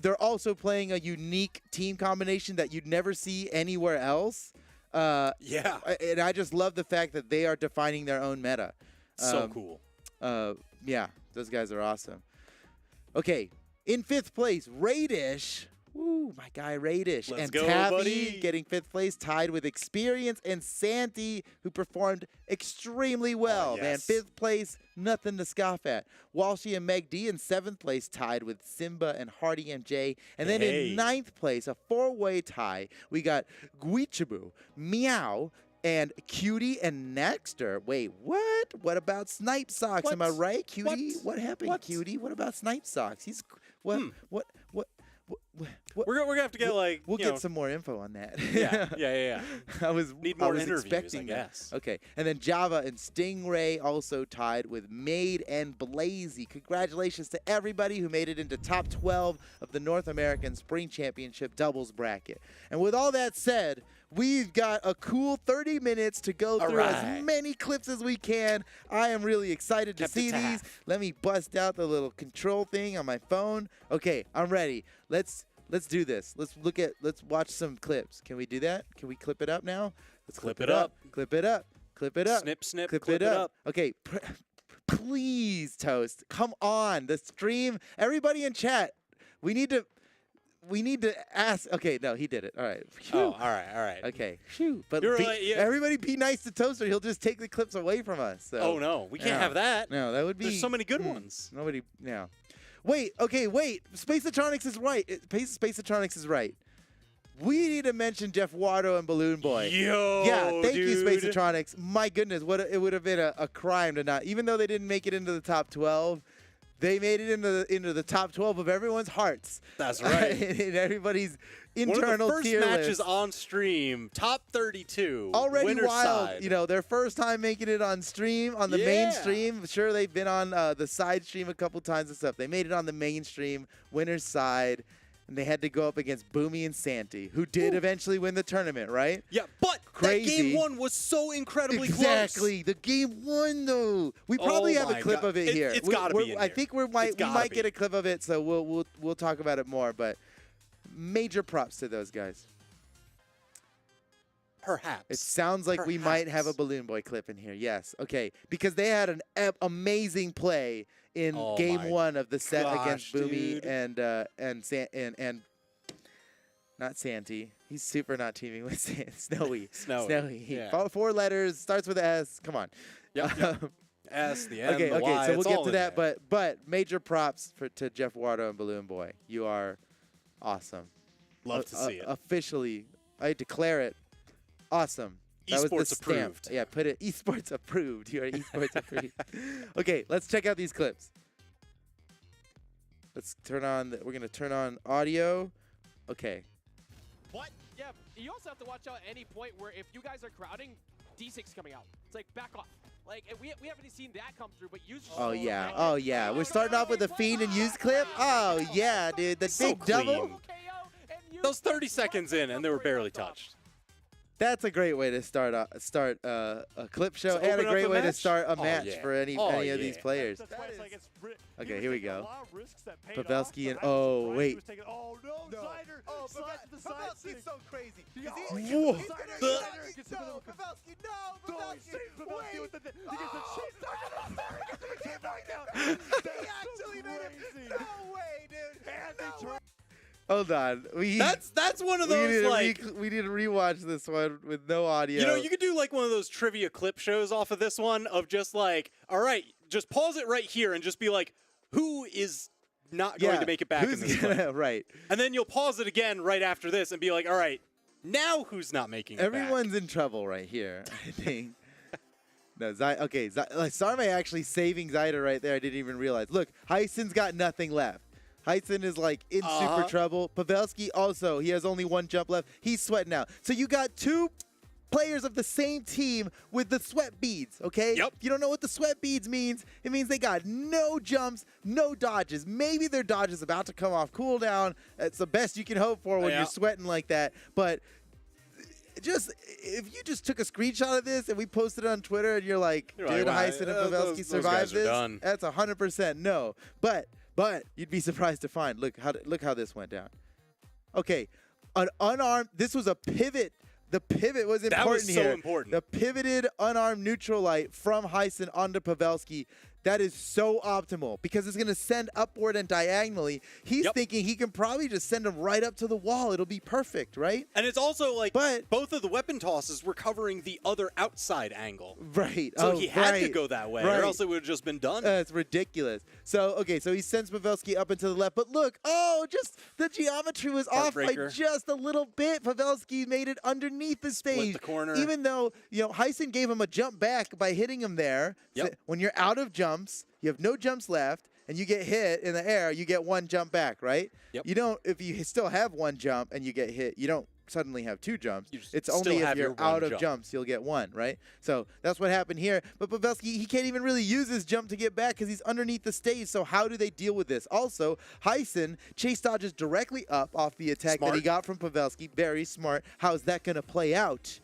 Speaker 1: They're also playing a unique team combination that you'd never see anywhere else. And I just love the fact that they are defining their own meta.
Speaker 2: So cool.
Speaker 1: Yeah, those guys are awesome. Okay, in 5th place, Radish. Woo, my guy Radish.
Speaker 2: Let's
Speaker 1: and
Speaker 2: go,
Speaker 1: Tabby
Speaker 2: buddy.
Speaker 1: Getting 5th place, tied with Experience and Santi, who performed extremely well. Man, 5th place, nothing to scoff at. Walshy and Meg D in 7th place, tied with Simba and Hardy MJ. And then in 9th place, a 4-way tie, we got Guichibu, Meow, and Cutie and Nexter. Wait, what? What about Snipe Socks? Am I right, Cutie? What happened, Cutie? What about Snipe Socks? He's what?
Speaker 2: We're gonna have to get
Speaker 1: we'll get some more info on that.
Speaker 2: Yeah.
Speaker 1: I was
Speaker 2: interviews,
Speaker 1: expecting
Speaker 2: I guess.
Speaker 1: Okay, and then Java and Stingray also tied with Maid and Blazy. Congratulations to everybody who made it into top 12 of the North American Spring Championship doubles bracket. And with all that said, we've got a cool 30 minutes to go through as many clips as we can. I am really excited to see these. Let me bust out the little control thing on my phone. Okay, I'm ready. Let's do this. Let's watch some clips. Can we do that? Can we clip it up now? Let's clip it up. Clip it up. Clip it up.
Speaker 2: Snip, snip,
Speaker 1: clip it up. Okay, please, Toast. Come on. The stream. Everybody in chat. We need to ask. Okay, no, he did it. All right. Phew.
Speaker 2: Oh, all right.
Speaker 1: Okay. Phew. But
Speaker 2: everybody
Speaker 1: be nice to Toaster. He'll just take the clips away from us. So.
Speaker 2: Oh, no. We can't have that.
Speaker 1: No, that would be.
Speaker 2: There's so many good ones.
Speaker 1: Nobody. No. Wait. Spaceatronics is right. Spaceatronics is right. We need to mention Jeff Wardo and Balloon Boy. Thank you, Spaceatronics. My goodness, it would have been a crime to not. Even though they didn't make it into the top 12, they made it into the top 12 of everyone's hearts.
Speaker 2: That's right.
Speaker 1: In everybody's internal
Speaker 2: One of the first
Speaker 1: tier list.
Speaker 2: matches on stream, top 32.
Speaker 1: Already
Speaker 2: winner's
Speaker 1: wild.
Speaker 2: side.
Speaker 1: You know, their first time making it on stream, on the main stream. Sure, they've been on the side stream a couple times and stuff. They made it on the mainstream, winner's side. And they had to go up against Boomy and Santi, who did eventually win the tournament, right?
Speaker 2: Yeah, but
Speaker 1: Crazy.
Speaker 2: that game one was so incredibly close.
Speaker 1: Exactly. The game won, though. We probably have a clip of it here.
Speaker 2: It's got to be in
Speaker 1: I
Speaker 2: here.
Speaker 1: think we might get a clip of it, so we'll talk about it more. But major props to those guys.
Speaker 2: Perhaps.
Speaker 1: It sounds like we might have a Balloon Boy clip in here. Yes. Okay. Because they had an amazing play in game one of the set against Boomy and not Santi. He's super not teaming with Snowy. Snowy.
Speaker 2: Yeah.
Speaker 1: 4 letters, starts with S. Come on.
Speaker 2: Yep. S, the N, the
Speaker 1: okay,
Speaker 2: Y,
Speaker 1: so we'll get to that.
Speaker 2: there.
Speaker 1: But major props to Jeff Wardo and Balloon Boy. You are awesome.
Speaker 2: Love to see it.
Speaker 1: Officially, I declare it awesome. That was the
Speaker 2: Esports
Speaker 1: stamp.
Speaker 2: approved.
Speaker 1: Yeah, put it. Esports approved. You are esports approved. Okay, let's check out these clips. Let's turn on. We're gonna turn on audio. Okay.
Speaker 3: What? Yeah, you also have to watch out at any point where if you guys are crowding, D6 coming out. It's like, back off. Like, we haven't seen that come through, but use.
Speaker 1: Oh yeah. Oh yeah. We're starting off with a Fiend and Use clip. Oh yeah, dude. The
Speaker 2: So
Speaker 1: big double.
Speaker 2: clean. Those 30 seconds in, and they were barely touched.
Speaker 1: That's a great way to start a clip show,
Speaker 2: To
Speaker 1: and a
Speaker 2: open up
Speaker 1: great
Speaker 2: a
Speaker 1: way to
Speaker 2: match?
Speaker 1: start a
Speaker 2: Oh,
Speaker 1: match
Speaker 2: yeah.
Speaker 1: for any
Speaker 2: Oh,
Speaker 1: of these
Speaker 2: yeah.
Speaker 1: players.
Speaker 4: That's why it's like
Speaker 1: Okay,
Speaker 4: he
Speaker 1: here
Speaker 4: was
Speaker 1: we
Speaker 4: taking a
Speaker 1: go.
Speaker 4: lot of risks that paid
Speaker 1: Pavelski
Speaker 4: off.
Speaker 1: and
Speaker 4: The
Speaker 1: oh
Speaker 4: He
Speaker 1: wait.
Speaker 4: was taking, oh no, Zider!
Speaker 1: Oh,
Speaker 4: Slide to the side.
Speaker 1: Pavelski's so crazy.
Speaker 4: Whoa.
Speaker 1: He's gonna
Speaker 4: No,
Speaker 1: Pavelski, no,
Speaker 4: No, he
Speaker 1: Pavelski,
Speaker 4: saved Pavelski with the. He gets a chase
Speaker 1: He actually made it. No way, dude.
Speaker 4: And they turn.
Speaker 1: Hold on.
Speaker 2: That's one of those like.
Speaker 1: We need to rewatch this one with no audio.
Speaker 2: You know, you could do like one of those trivia clip shows off of this one of just like, all right, just pause it right here and just be like, who is not going to make it back in this clip?
Speaker 1: Right.
Speaker 2: And then you'll pause it again right after this and be like, all right, now who's not making it
Speaker 1: Everyone's
Speaker 2: back?
Speaker 1: in trouble right here, I think. No, okay, Sarme actually saving Zyder right there. I didn't even realize. Look, Heissen's got nothing left. Heisen is like in super trouble. Pavelski also, he has only 1 jump left. He's sweating out. So you got 2 players of the same team with the sweat beads, okay?
Speaker 2: Yep.
Speaker 1: If you don't know what the sweat beads means, it means they got no jumps, no dodges. Maybe their dodge is about to come off cooldown. That's the best you can hope for when you're sweating like that. But just if you just took a screenshot of this and we posted it on Twitter and you're like, did Heisen and Pavelski survive this?
Speaker 2: Done.
Speaker 1: That's 100% no. But you'd be surprised to find. Look how this went down. Okay, an unarmed. This was a pivot. The pivot was important
Speaker 2: That was
Speaker 1: here.
Speaker 2: so important.
Speaker 1: The pivoted unarmed neutral light from Heisen onto Pavelski. That is so optimal because it's going to send upward and diagonally. He's thinking he can probably just send him right up to the wall. It'll be perfect, right?
Speaker 2: And it's also like both of the weapon tosses were covering the other outside angle.
Speaker 1: Right.
Speaker 2: So he had to go that way, or else it would have just been done.
Speaker 1: It's ridiculous. So, okay, so he sends Pavelski up and to the left. But look, just the geometry was off by just a little bit. Pavelski made it underneath the stage.
Speaker 2: Split the corner.
Speaker 1: Even though, Heisen gave him a jump back by hitting him there.
Speaker 2: Yep.
Speaker 1: So when you're out of jumps, you have no jumps left, and you get hit in the air, you get 1 jump back, right?
Speaker 2: Yep.
Speaker 1: You don't, if you still have 1 jump and you get hit, you don't suddenly have 2 jumps. It's only if you're out of jumps, you'll get 1, right? So that's what happened here. But Pavelski, he can't even really use his jump to get back because he's underneath the stage. So how do they deal with this? Also, Heisen chase dodges directly up off the attack that he got from Pavelski. Very smart. How is that going to play out?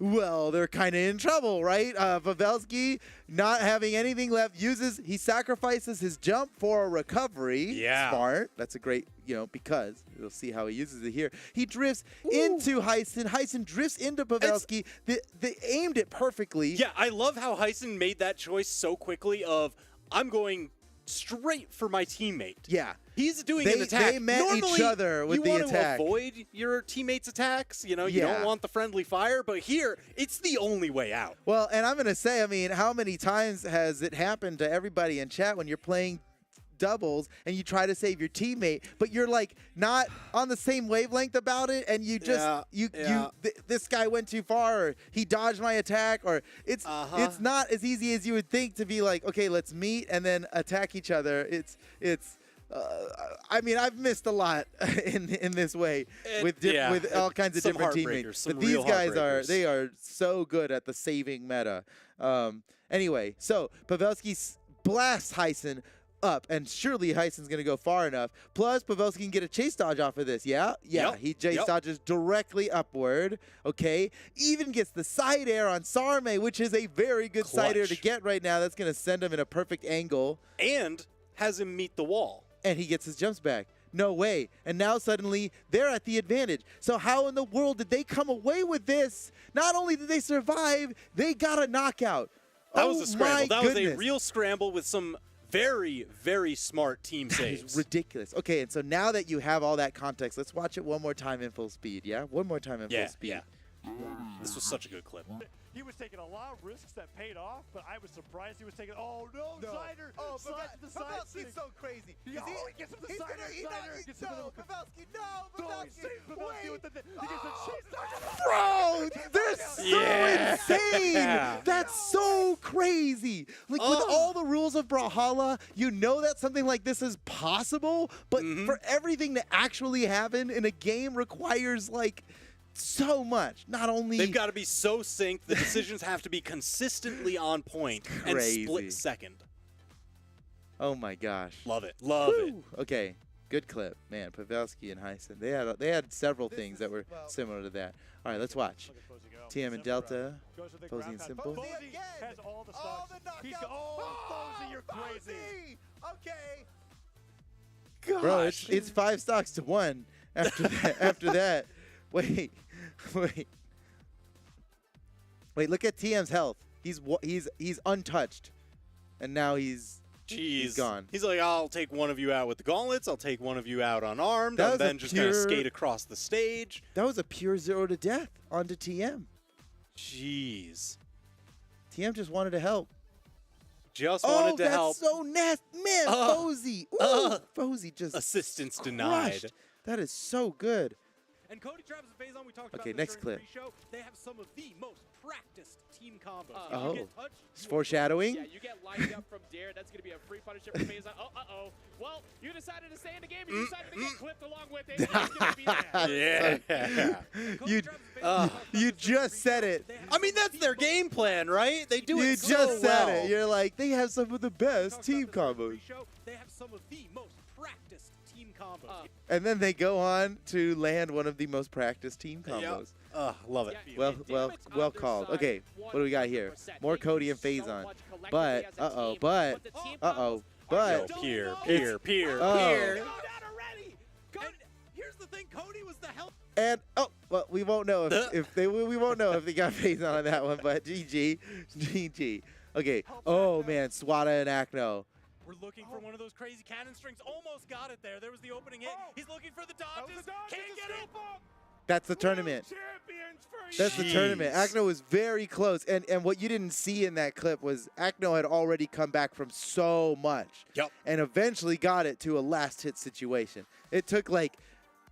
Speaker 1: Well, they're kind of in trouble, right? Pavelski, not having anything left, he sacrifices his jump for a recovery.
Speaker 2: Yeah.
Speaker 1: Smart. That's a great, because you'll see how he uses it here. He drifts into Heisen. Heisen drifts into Pavelski. They aimed it perfectly.
Speaker 2: Yeah, I love how Heisen made that choice so quickly of, I'm going straight for my teammate.
Speaker 1: Yeah.
Speaker 2: He's doing an attack.
Speaker 1: They met
Speaker 2: Normally,
Speaker 1: each other with the attack.
Speaker 2: You want to avoid your teammates' attacks. You don't want the friendly fire. But here, it's the only way out.
Speaker 1: Well, and I'm going to say, how many times has it happened to everybody in chat when you're playing doubles and you try to save your teammate, but you're like not on the same wavelength about it, and you just this guy went too far, or he dodged my attack, or it's not as easy as you would think to be like, okay, let's meet and then attack each other. I mean, I've missed a lot in this way with all kinds of different teammates. But these guys are so good at the saving meta. Anyway, so Pavelski blasts Heisen up, and surely Heisen's going to go far enough. Plus, Pavelski can get a chase dodge off of this. Yeah, he chase dodges directly upward. Okay, even gets the side air on Sarme, which is a very good side air to get right now. That's going to send him in a perfect angle.
Speaker 2: And has him meet the wall.
Speaker 1: And he gets his jumps back. No way. And now suddenly they're at the advantage. So how in the world did they come away with this? Not only did they survive, they got a knockout.
Speaker 2: That was a scramble. That was a real scramble with some very, very smart team saves.
Speaker 1: Ridiculous. Okay, and so now that you have all that context, let's watch it one more time in full speed, yeah? One more time in full speed.
Speaker 2: Yeah. This was such a good clip.
Speaker 4: He was taking a lot of risks that paid off, but I was surprised he was taking. Oh no, Zider!
Speaker 1: Oh,
Speaker 4: slide to the side.
Speaker 1: Pavelski's so crazy.
Speaker 4: He gets him the Zider. Gets him the
Speaker 1: Pavelski, no,
Speaker 4: Pavelski with the. He gets a chase.
Speaker 1: Bro, they're so insane. That's so crazy. Like with all the rules of Brawlhalla, you know that something like this is possible, but for everything to actually happen in a game requires like so much. Not only
Speaker 2: they've got to be so synced, the decisions have to be consistently on point and split second.
Speaker 1: Oh my gosh.
Speaker 2: Love it. Love it.
Speaker 1: Okay. Good clip. Man, Pavelski and Heisen. They had several things that were similar to that. All right, let's watch. TM and Delta. Posey and Simple.
Speaker 4: Posey has all the stocks. Posey, you're crazy.
Speaker 1: Okay. Gosh. Bro, it's 5 stocks to 1 after that. Wait, look at TM's health. He's untouched. And now he's gone.
Speaker 2: He's like, I'll take one of you out with the gauntlets. I'll take one of you out unarmed. I'm then just going to skate across the stage.
Speaker 1: That was a pure 0 to death onto TM.
Speaker 2: Jeez.
Speaker 1: TM just wanted to help.
Speaker 2: Just wanted to help.
Speaker 1: Oh, that's so nasty. Man, Posey. Posey just
Speaker 2: assistance
Speaker 1: crushed.
Speaker 2: denied.
Speaker 1: That is so good.
Speaker 3: And Cody, Travis, and Faison, we talked
Speaker 1: about
Speaker 3: this
Speaker 1: next
Speaker 3: during
Speaker 1: clip.
Speaker 3: the pre-show. They have some of the most practiced team combos.
Speaker 1: Oh,
Speaker 3: you get touched,
Speaker 1: it's foreshadowing.
Speaker 3: Yeah, you get lined up from Dare. That's going to be a free punishment for Faison. Well, you decided to stay in the game, and you decided to get clipped along with it. He's going to be there.
Speaker 1: You just said it.
Speaker 2: I mean, that's their game plan, right? They do it so
Speaker 1: well. You just said it. You're like, they have some of the best team combos.
Speaker 3: They have some of the most practiced team combos.
Speaker 1: And then they go on to land one of the most practiced team combos.
Speaker 2: Love it.
Speaker 1: Well called. Okay, what do we got here? More Cody and Faison. But, but.
Speaker 2: Peer.
Speaker 3: Here's the thing, Cody was the hell.
Speaker 1: And well, we won't know we won't know if they got Faison on that one, but GG. Okay. Oh man, Swada and Acno.
Speaker 3: We're looking for one of those crazy cannon strings. Almost got it there. There was the opening hit. He's looking for the dodges. Can't get it.
Speaker 1: That's the tournament. That's the tournament. Acno was very close. And what you didn't see in that clip was Acno had already come back from so much.
Speaker 2: Yep.
Speaker 1: And eventually got it to a last hit situation. It took like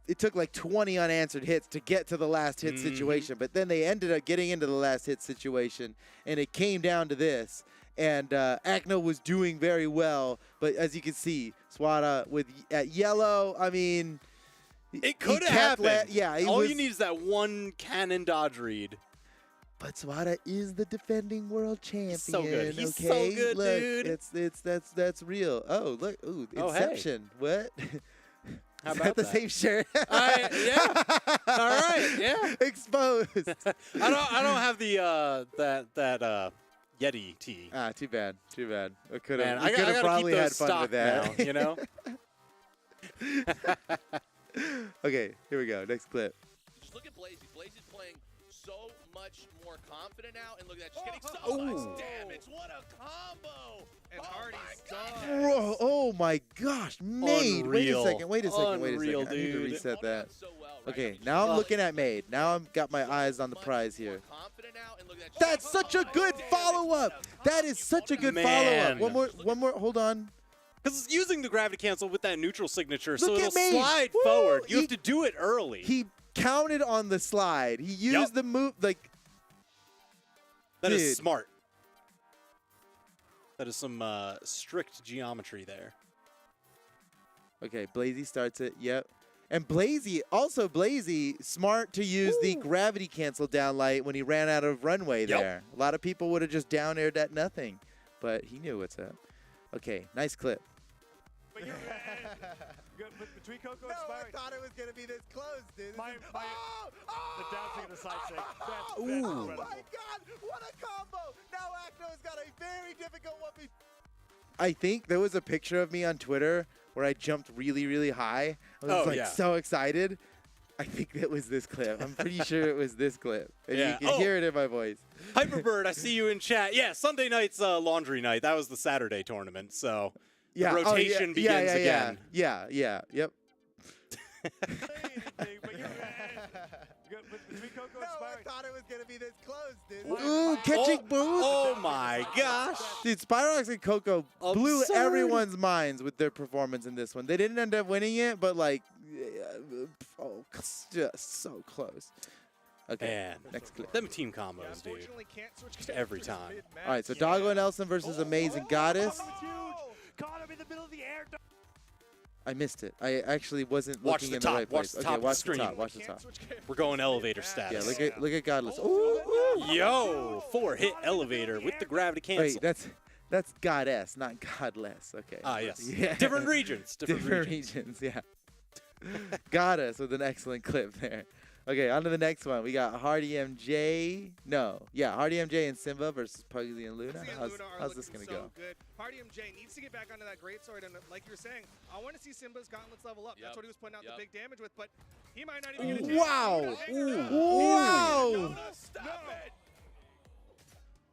Speaker 1: 20 unanswered hits to get to the last hit situation. But then they ended up getting into the last hit situation, and it came down to this. And Acno was doing very well, but as you can see, Swada at yellow, I mean,
Speaker 2: it could have happened. All you need is that one cannon dodge read.
Speaker 1: But Swada is the defending world champion.
Speaker 2: He's so good. He's
Speaker 1: okay?
Speaker 2: so good,
Speaker 1: look,
Speaker 2: dude.
Speaker 1: That's real. Oh, look. Ooh, Inception.
Speaker 2: Hey.
Speaker 1: What?
Speaker 2: How
Speaker 1: is
Speaker 2: about
Speaker 1: that the same shirt?
Speaker 2: Yeah. All right. Yeah.
Speaker 1: Exposed.
Speaker 2: I don't have the that Yeti tee.
Speaker 1: Too bad. I could
Speaker 2: have
Speaker 1: probably had fun with that.
Speaker 2: Now, you know.
Speaker 1: Okay, here we go. Next clip.
Speaker 5: Just look at Blazy. Blazy's playing so much more confident now, and look at that, just getting so much damage. What a combo! And Hardy's done.
Speaker 1: Bro, oh my gosh, Made.
Speaker 2: Unreal.
Speaker 1: Wait a second.
Speaker 2: Unreal,
Speaker 1: I need to
Speaker 2: dude.
Speaker 1: reset that.
Speaker 5: So well, right?
Speaker 1: Okay, now I'm looking at Made. Now I've got my eyes on the prize here.
Speaker 5: Confident now, and look at that.
Speaker 1: That's such a good follow-up. That is such a good follow-up. One more. Hold on.
Speaker 2: Because it's using the gravity cancel with that neutral signature, so
Speaker 1: Look
Speaker 2: it'll
Speaker 1: at me.
Speaker 2: slide
Speaker 1: Woo!
Speaker 2: forward. You have to do it early.
Speaker 1: He counted on the slide. He used the move, like...
Speaker 2: That
Speaker 1: Dude.
Speaker 2: is smart. That is some strict geometry there.
Speaker 1: Okay, Blazy starts it. Yep. And Blazy, smart to use the gravity cancel down light when he ran out of runway there. A lot of people would have just down aired at nothing, but he knew what's up. Okay, nice clip.
Speaker 4: But you're between Coco and
Speaker 1: I
Speaker 4: Spire.
Speaker 1: thought it was going to be this close, dude.
Speaker 4: The down tick and the side stick. That's
Speaker 1: Oh
Speaker 4: incredible.
Speaker 1: my God, what a combo! Now Acno's got a very difficult 1v. I think there was a picture of me on Twitter where I jumped really, really high. I was so excited. I think that was this clip. I'm pretty sure it was this clip. And you can hear it in my voice.
Speaker 2: Hyperbird, I see you in chat. Yeah, Sunday night's laundry night. That was the Saturday tournament, so the rotation begins again.
Speaker 1: Yep.
Speaker 4: Between Coco and Spire.
Speaker 1: I thought it was going to be this close, dude.
Speaker 4: Ooh,
Speaker 1: catching boost.
Speaker 2: Oh my gosh.
Speaker 1: Dude, Spyrox and Coco blew
Speaker 2: Absurd.
Speaker 1: everyone's minds with their performance in this one. They didn't end up winning it, but like, just so close. Okay,
Speaker 2: Man,
Speaker 1: next clip.
Speaker 2: them team combos, dude. Just every time.
Speaker 1: All right, so Doggo and Elson versus Amazing Goddess.
Speaker 4: Caught him in the middle of the air.
Speaker 1: I missed it. I actually wasn't
Speaker 2: Watch
Speaker 1: looking
Speaker 2: the
Speaker 1: in
Speaker 2: top,
Speaker 1: the right
Speaker 2: watch
Speaker 1: place.
Speaker 2: the
Speaker 1: Okay,
Speaker 2: top of the
Speaker 1: watch the
Speaker 2: screen.
Speaker 1: top. Watch the top.
Speaker 2: We're going elevator
Speaker 1: Yeah,
Speaker 2: status.
Speaker 1: look at Godless. Ooh.
Speaker 2: Yo, 4-hit elevator with the gravity cancel.
Speaker 1: Wait, that's Goddess, not Godless. Okay.
Speaker 2: Ah, yes.
Speaker 1: Yeah.
Speaker 2: Different regions.
Speaker 1: Different regions, yeah. Goddess with an excellent clip there. Okay, on to the next one. We got Hardy MJ. Hardy MJ and Simba versus Pugsy and Luna. How's this going to go?
Speaker 6: Good. Hardy MJ needs to get back onto that greatsword, and like you're saying, I want to see Simba's gauntlets level up. That's what he was putting out the big damage with, but he might not even get a chance.
Speaker 1: Wow.
Speaker 6: Wow.
Speaker 5: Stop it.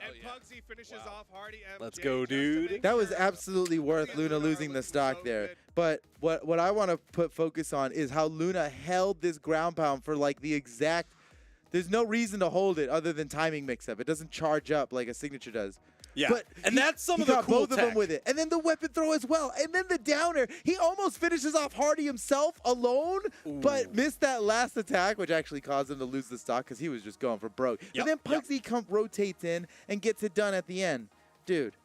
Speaker 6: And Pugsy finishes off Hardy MJ.
Speaker 2: Let's go, dude.
Speaker 1: That was absolutely worth Luna losing the stock there. But what I want to put focus on is how Luna held this ground pound for like the exact. There's no reason to hold it other than timing mix-up. It doesn't charge up like a signature does.
Speaker 2: Yeah,
Speaker 1: but
Speaker 2: and that's some of the
Speaker 1: got
Speaker 2: cool
Speaker 1: both of them with it. And then the weapon throw as well. And then the downer. He almost finishes off Hardy himself alone, but missed that last attack, which actually caused him to lose the stock because he was just going for broke. And then Pugsy rotates in and gets it done at the end. Dude.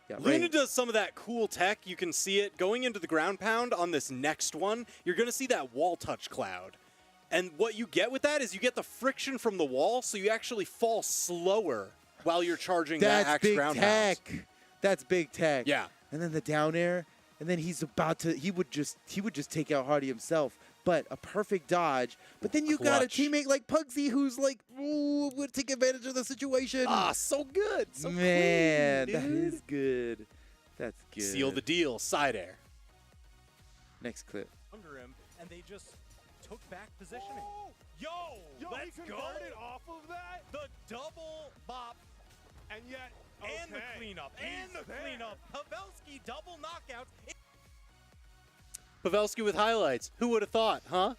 Speaker 1: Yeah,
Speaker 2: Luna does some of that cool tech. You can see it going into the ground pound on this next one. You're going to see that wall touch cloud. And what you get with that is you get the friction from the wall, so you actually fall slower while you're charging that axe ground pound.
Speaker 1: That's big tech.
Speaker 2: Yeah.
Speaker 1: And then the down air, and then he's about to. He would just take out Hardy himself. But a perfect dodge. But then you got a teammate like Pugsy who's like, ooh, would take advantage of the situation.
Speaker 2: Ah, so good. So
Speaker 1: man,
Speaker 2: clean,
Speaker 1: that is good. That's good.
Speaker 2: Seal the deal. Side air.
Speaker 1: Next clip.
Speaker 7: Under him, and they just took back positioning.
Speaker 4: Yo,
Speaker 7: Let's
Speaker 4: he
Speaker 7: go.
Speaker 4: converted off of that,
Speaker 7: The double bop
Speaker 4: and yet
Speaker 7: and the cleanup. Pavelski double knockouts.
Speaker 2: Pavelski with highlights. Who would have thought, huh?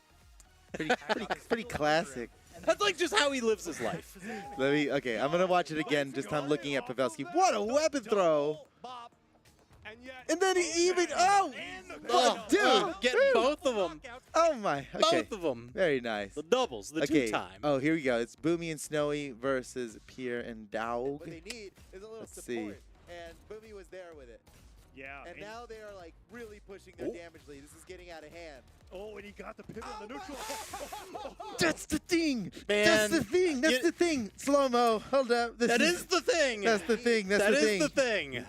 Speaker 1: Pretty classic.
Speaker 2: That's like just how he lives his life.
Speaker 1: Okay, I'm gonna watch it again. Just I'm looking at Pavelski. What a weapon throw! And then he even dude,
Speaker 2: Getting both of them.
Speaker 1: oh my, okay,
Speaker 2: Both of them.
Speaker 1: very nice.
Speaker 2: The doubles, the two-time.
Speaker 1: Oh, here we go. It's Boomy and Snowy versus Pierre and Dog.
Speaker 8: What they need is a little
Speaker 1: Let's
Speaker 8: support,
Speaker 1: see.
Speaker 8: and Boomy was there with it.
Speaker 4: Yeah.
Speaker 8: And now they are like really pushing their damage lead. This is getting out of hand.
Speaker 4: Oh, and he got the pivot on the neutral.
Speaker 1: That's the thing.
Speaker 2: Man,
Speaker 1: That's the thing. That's the thing. Slow mo. Hold up.
Speaker 2: That is the thing.
Speaker 1: That's the thing. That's
Speaker 2: That
Speaker 1: the
Speaker 2: is
Speaker 1: thing.
Speaker 2: the thing.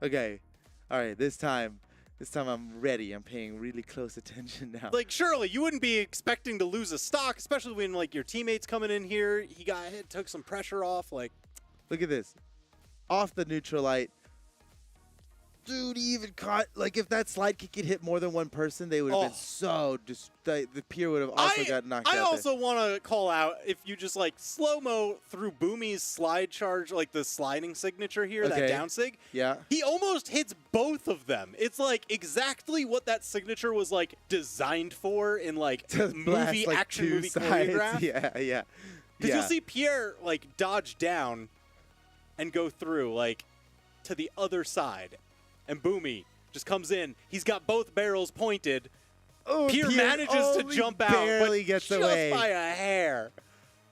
Speaker 1: Okay. All right. This time I'm ready. I'm paying really close attention now.
Speaker 2: Like, surely you wouldn't be expecting to lose a stock, especially when like your teammates coming in here. He got hit, took some pressure off. Like,
Speaker 1: look at this. Off the neutral light. Dude, he even caught, like, if that slide kick had hit more than one person, they would have been so just, the Pier would have also got knocked out.
Speaker 2: I also want to call out, if you just like slow-mo through Boomy's slide charge, like the sliding signature here, that down sig,
Speaker 1: yeah,
Speaker 2: he almost hits both of them. It's like exactly what that signature was like designed for in like movie,
Speaker 1: like
Speaker 2: action movie
Speaker 1: sides.
Speaker 2: choreograph.
Speaker 1: Yeah.
Speaker 2: Because you'll see Pierre like dodge down and go through. Like, to the other side. And Boomy just comes in. He's got both barrels pointed.
Speaker 1: Oh,
Speaker 2: Pierre manages to jump out,
Speaker 1: barely
Speaker 2: but
Speaker 1: gets
Speaker 2: just
Speaker 1: away.
Speaker 2: by a hair.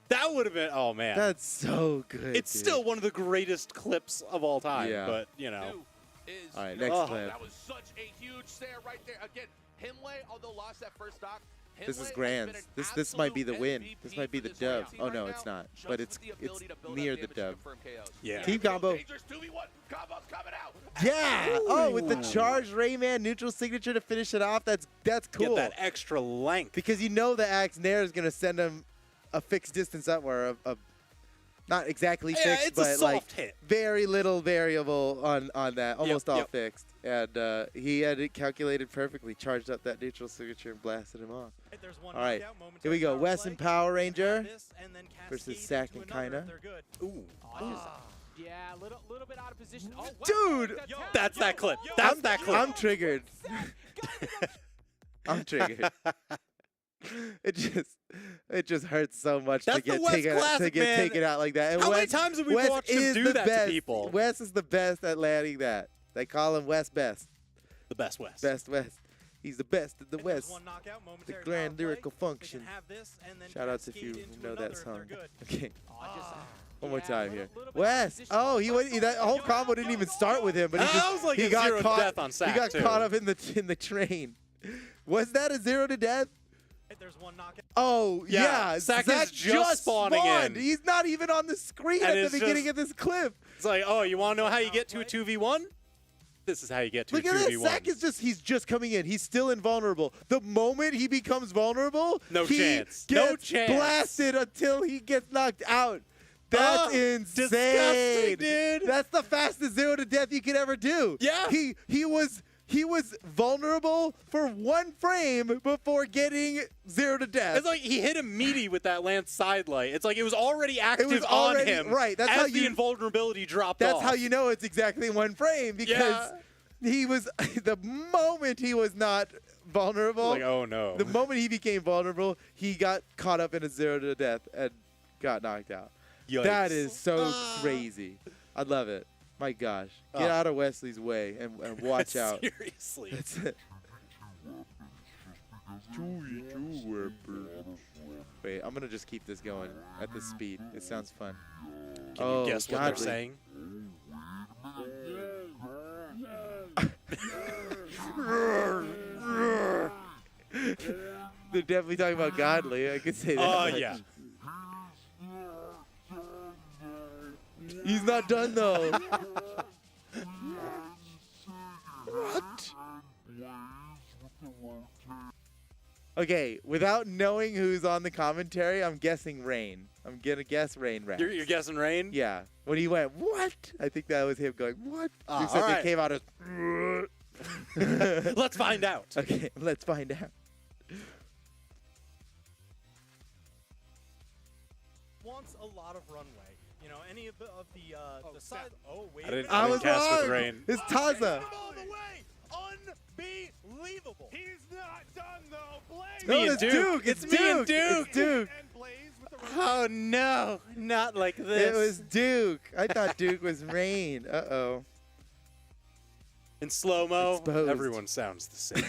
Speaker 2: That would have been, oh man.
Speaker 1: That's so good.
Speaker 2: It's
Speaker 1: dude.
Speaker 2: still one of the greatest clips of all time,
Speaker 1: Yeah.
Speaker 2: but, you know.
Speaker 1: All right, next clip.
Speaker 5: That was such a huge stare right there. Again, Himlay, although lost that first stock,
Speaker 1: This is grand. This might be the win. This might be the dub. Oh no, it's not. But it's near the dub.
Speaker 2: Yeah.
Speaker 1: Team combo. Yeah. Oh, with the charged Rayman neutral signature to finish it off. That's cool.
Speaker 2: Get that extra length.
Speaker 1: Because you know the Axe Nair is gonna send him a fixed distance up, or a not exactly fixed,
Speaker 2: it's
Speaker 1: but
Speaker 2: a soft
Speaker 1: like
Speaker 2: hit.
Speaker 1: very little variable on that. Almost all
Speaker 2: yep.
Speaker 1: fixed. And he had it calculated perfectly. Charged up that neutral signature and blasted him off. All right, here we go. Wes and Power Ranger versus Sack and Kaina.
Speaker 2: Ooh.
Speaker 3: Yeah, a little bit out of position. Oh,
Speaker 1: Dude!
Speaker 2: That's that clip. That's that clip.
Speaker 1: I'm triggered. I'm triggered. It just hurts so much
Speaker 2: That's
Speaker 1: to get
Speaker 2: the Wes
Speaker 1: taken
Speaker 2: classic, man.
Speaker 1: taken out like that. And
Speaker 2: How many
Speaker 1: Wes,
Speaker 2: times have we
Speaker 1: Wes
Speaker 2: watched him
Speaker 1: is
Speaker 2: do
Speaker 1: the
Speaker 2: that
Speaker 1: best.
Speaker 2: to people?
Speaker 1: Wes is the best at landing that. They call him Wes Best.
Speaker 2: The best Wes.
Speaker 1: Best West. He's the best of the West. The grand lyrical function. Shout outs if you know that song. Okay. One more time here. Wes. Oh, that whole combo didn't even start with him, but
Speaker 2: That was like
Speaker 1: he
Speaker 2: a
Speaker 1: got
Speaker 2: zero
Speaker 1: caught.
Speaker 2: to death on Sack,
Speaker 1: he got
Speaker 2: too.
Speaker 1: caught up in the train. Was that a 0 to death?
Speaker 7: There's one knockout.
Speaker 1: Oh yeah,
Speaker 2: Sack
Speaker 1: Zach
Speaker 2: is just spawning
Speaker 1: spawned.
Speaker 2: in.
Speaker 1: He's not even on the screen
Speaker 2: And
Speaker 1: at
Speaker 2: it's
Speaker 1: the beginning
Speaker 2: just-
Speaker 1: of this clip.
Speaker 2: It's like, oh, you want to know how you get to a 2v1? This is how you get to
Speaker 1: Look
Speaker 2: a
Speaker 1: at
Speaker 2: 2v1.
Speaker 1: this. Zach he's just coming in. He's still invulnerable. The moment he becomes vulnerable,
Speaker 2: No
Speaker 1: he
Speaker 2: chance.
Speaker 1: gets
Speaker 2: No chance.
Speaker 1: blasted until he gets knocked out. That's insane.
Speaker 2: disgusting, dude.
Speaker 1: That's the fastest 0 to death you could ever do.
Speaker 2: Yeah.
Speaker 1: He was vulnerable for 1 frame before getting 0 to death.
Speaker 2: It's like he hit a meaty with that Lance sidelight. It's like it was already active
Speaker 1: was already-
Speaker 2: on him.
Speaker 1: right, that's
Speaker 2: as
Speaker 1: how
Speaker 2: the
Speaker 1: you-
Speaker 2: invulnerability dropped off.
Speaker 1: That's how you know it's exactly 1 frame, because he was the moment he was not vulnerable.
Speaker 2: Like, oh no.
Speaker 1: The moment he became vulnerable, he got caught up in a 0 to death and got knocked out.
Speaker 2: Yikes.
Speaker 1: That is so crazy. I love it. My gosh. Get out of Wesley's way and watch out.
Speaker 2: Seriously.
Speaker 1: That's it. Wait, I'm going to just keep this going at this speed. It sounds fun.
Speaker 2: Can you guess what they're saying?
Speaker 1: They're definitely talking about godly. I could say that.
Speaker 2: Oh,
Speaker 1: much.
Speaker 2: yeah.
Speaker 1: He's not done though. What? Okay, without knowing who's on the commentary, I'm guessing Rain. I'm gonna guess Rain Rap.
Speaker 2: You're guessing Rain?
Speaker 1: Yeah. When he went, what? I think that was him going, what? Except
Speaker 2: all right.
Speaker 1: it came out as.
Speaker 2: Let's find out.
Speaker 1: Okay, let's find out.
Speaker 7: Wants a lot of runway. You know, any of the side. Oh wait.
Speaker 1: I was
Speaker 2: cast with
Speaker 1: wrong.
Speaker 2: Rain.
Speaker 1: It's Taza.
Speaker 7: All the way. Unbelievable.
Speaker 4: He's not done though. Blaze.
Speaker 1: No,
Speaker 2: Me and
Speaker 1: it's
Speaker 2: Duke.
Speaker 1: Duke.
Speaker 2: It's me and Duke.
Speaker 1: It's Duke.
Speaker 4: And Blaze with the
Speaker 2: Oh no, not like this.
Speaker 1: It was Duke. I thought Duke was Rain. Uh-oh.
Speaker 2: in slow-mo.
Speaker 1: Exposed.
Speaker 2: Everyone sounds the same.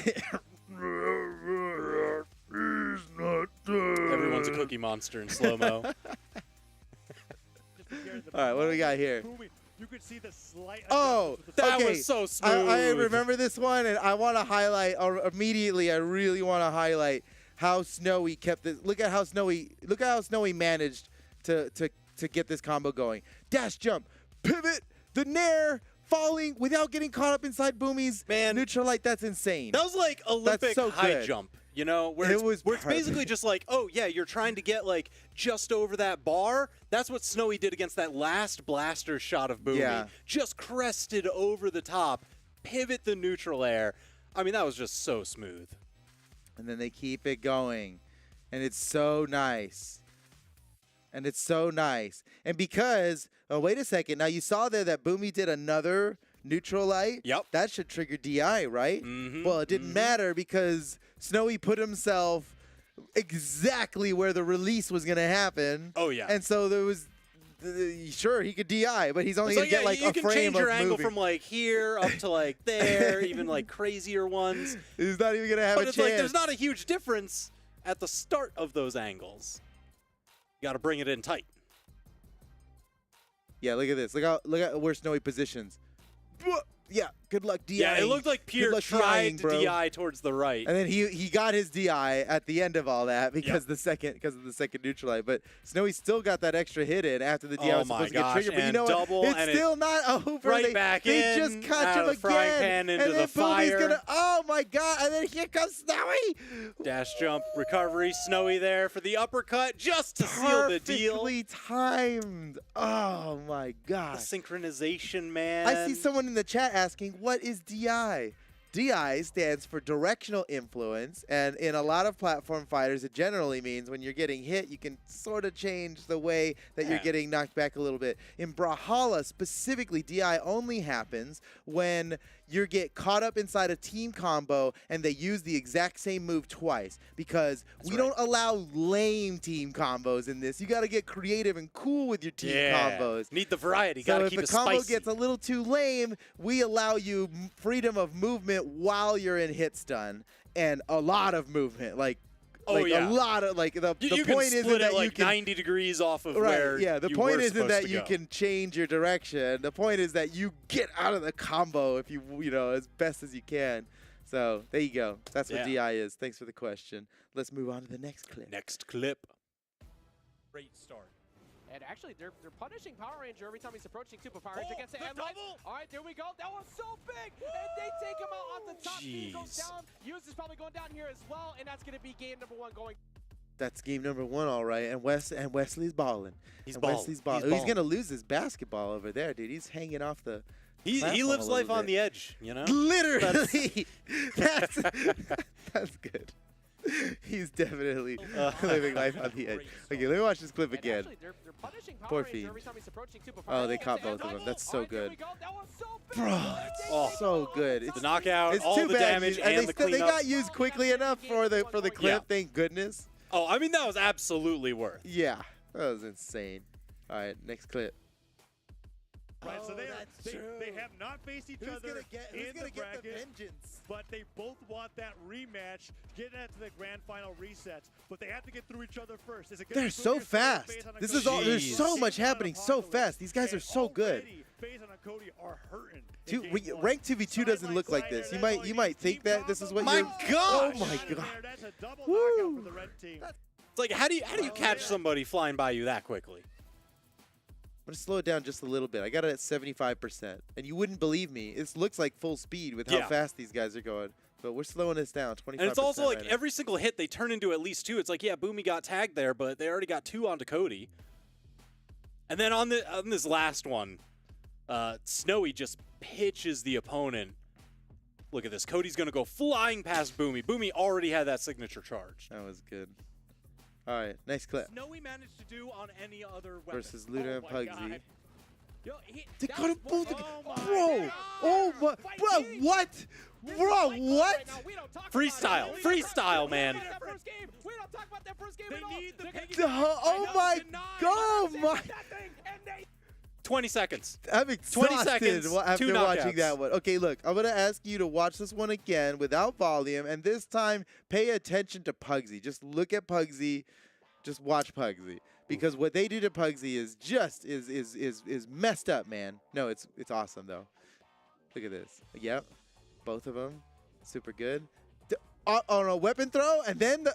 Speaker 1: He's not dead.
Speaker 2: Everyone's a cookie monster in slow-mo.
Speaker 1: All right, what do we got here?
Speaker 4: You could see the slight.
Speaker 1: Oh,
Speaker 2: That
Speaker 1: okay.
Speaker 2: was so smooth.
Speaker 1: I remember this one, and I want to highlight, or immediately, I really want to highlight how Snowy kept this. Look at how Snowy managed to get this combo going. Dash jump, pivot, the nair, falling without getting caught up inside Boomy's neutral light. That's insane.
Speaker 2: That was like Olympic
Speaker 1: so
Speaker 2: high
Speaker 1: good.
Speaker 2: jump, you know, where
Speaker 1: It
Speaker 2: it's,
Speaker 1: was
Speaker 2: where it's
Speaker 1: perfect.
Speaker 2: basically just like, oh yeah, you're trying to get like just over that bar. That's what Snowy did against that last blaster shot of Boomy.
Speaker 1: Yeah.
Speaker 2: Just crested over the top, pivot the neutral air. I mean, that was just so smooth.
Speaker 1: And then they keep it going, and it's so nice. And it's so nice. And because, oh, wait a second. Now, you saw there that Boomy did another neutral light.
Speaker 2: Yep.
Speaker 1: That should trigger DI, right?
Speaker 2: Mhm,
Speaker 1: Well, it didn't matter because Snowy put himself exactly where the release was going to happen.
Speaker 2: Oh, yeah.
Speaker 1: And so there was sure, he could DI, but he's only going to get like
Speaker 2: you
Speaker 1: a
Speaker 2: can
Speaker 1: frame
Speaker 2: change your
Speaker 1: of
Speaker 2: angle
Speaker 1: moving.
Speaker 2: from like here up to like there, even like crazier ones.
Speaker 1: He's not even going to have
Speaker 2: but
Speaker 1: a
Speaker 2: it's
Speaker 1: chance.
Speaker 2: like there's not a huge difference at the start of those angles. You got to bring it in tight.
Speaker 1: Yeah, look at this. Look at where Snowy positions. Yeah, good luck DI.
Speaker 2: Yeah, it looked like Pierre tried to DI towards the right.
Speaker 1: And then he got his DI at the end of all that because of the second neutralite. But Snowy still got that extra hit in after the DI was supposed to get triggered. But you know what? It's still not over.
Speaker 2: Right back in.
Speaker 1: They just catch him again.
Speaker 2: Into
Speaker 1: and then
Speaker 2: the fire.
Speaker 1: Gonna, oh my God! And then here comes Snowy.
Speaker 2: Dash jump recovery. Snowy there for the uppercut just to seal the deal.
Speaker 1: Perfectly timed. Oh my God!
Speaker 2: The synchronization, man.
Speaker 1: I see someone in the chat asking, what is DI? DI stands for directional influence, and in a lot of platform fighters, it generally means when you're getting hit, you can sort of change the way that you're getting knocked back a little bit. In Brawlhalla, specifically, DI only happens when you get caught up inside a team combo and they use the exact same move twice, because we don't allow lame team combos in this. You got to get creative and cool with your team combos.
Speaker 2: Need the variety. Got to keep it spicy.
Speaker 1: So if a combo gets a little too lame, we allow you freedom of movement while you're in hit stun, and a lot of movement, a lot of the point isn't that you can
Speaker 2: 90 degrees off of where
Speaker 1: the point isn't that you can change your direction. The point is that you get out of the combo if you know as best as you can. So there you go. That's what DI is. Thanks for the question. Let's move on to the next clip.
Speaker 7: Great start.
Speaker 3: And actually, they're punishing Power Ranger every time he's approaching too, but Power Ranger gets it. All right, there we go. That was so big. And they take him out on the top. He goes down. Hughes is probably going down here as well, and that's going to be game number 1 going.
Speaker 1: That's game number 1, all right. And Wesley's balling.
Speaker 2: He's balling.
Speaker 1: He's going to lose his basketball over there, dude. He's hanging off the
Speaker 2: He lives life on the edge, you know?
Speaker 1: Literally. That's good. He's definitely living life on the edge. Okay, let me watch this clip again.
Speaker 3: Actually, they're punishing Power
Speaker 1: Poor
Speaker 3: Ranger
Speaker 1: Fiend.
Speaker 3: every time he's approaching too, but
Speaker 1: Oh, they caught both of them. That's so good.
Speaker 3: That was so big.
Speaker 1: Bro, that's so good.
Speaker 2: The knockout,
Speaker 1: It's
Speaker 2: all
Speaker 1: too
Speaker 2: the
Speaker 1: bad.
Speaker 2: damage,
Speaker 1: And
Speaker 2: and the cleanup.
Speaker 1: they got used quickly enough for the clip.
Speaker 2: Yeah.
Speaker 1: Thank goodness.
Speaker 2: Oh, I mean, that was absolutely worth.
Speaker 1: Yeah, that was insane. All right, next clip.
Speaker 4: Right, so they have not faced each other in the bracket, but they both want that rematch, getting into the grand final resets. But they have to get through each other first. Is it
Speaker 1: They're so fast. This is all. There's so much happening so fast. These guys are so good.
Speaker 4: Are hurting.
Speaker 1: Ranked 2v2 doesn't look like this. You might think that this is what.
Speaker 2: My gosh!
Speaker 1: Oh my God!
Speaker 4: That's a double knockout for the red team.
Speaker 2: It's like, how do you catch somebody flying by you that quickly?
Speaker 1: I'm going to slow it down just a little bit. I got it at 75%. And you wouldn't believe me. It looks like full speed with how fast these guys are going. But we're slowing this down, 25%.
Speaker 2: And it's also like every single hit, they turn into at least 2. It's like, yeah, Boomy got tagged there, but they already got 2 onto Cody. And then on this last one, Snowy just pitches the opponent. Look at this. Cody's going to go flying past Boomy. Boomy already had that signature charge.
Speaker 1: That was good. All right, nice clip.
Speaker 7: Snowy managed to do on any other weapon.
Speaker 1: Versus Luda and Pugsy.
Speaker 3: Yo,
Speaker 1: They got them both. Bro, oh my, bro, what? Bro, what?
Speaker 2: Freestyle, man.
Speaker 3: We don't talk about that first game
Speaker 7: They need the piggy.
Speaker 1: Oh my God, my.
Speaker 2: 20 seconds.
Speaker 1: I'm exhausted
Speaker 2: 20 seconds,
Speaker 1: after
Speaker 2: 2
Speaker 1: watching
Speaker 2: knockouts.
Speaker 1: that one. Okay, look, I'm going to ask you to watch this one again without volume, and this time pay attention to Pugsy. Just look at Pugsy. Just watch Pugsy. Because what they do to Pugsy is just is messed up, man. No, it's awesome, though. Look at this. Yep. Both of them. Super good. On a weapon throw, and then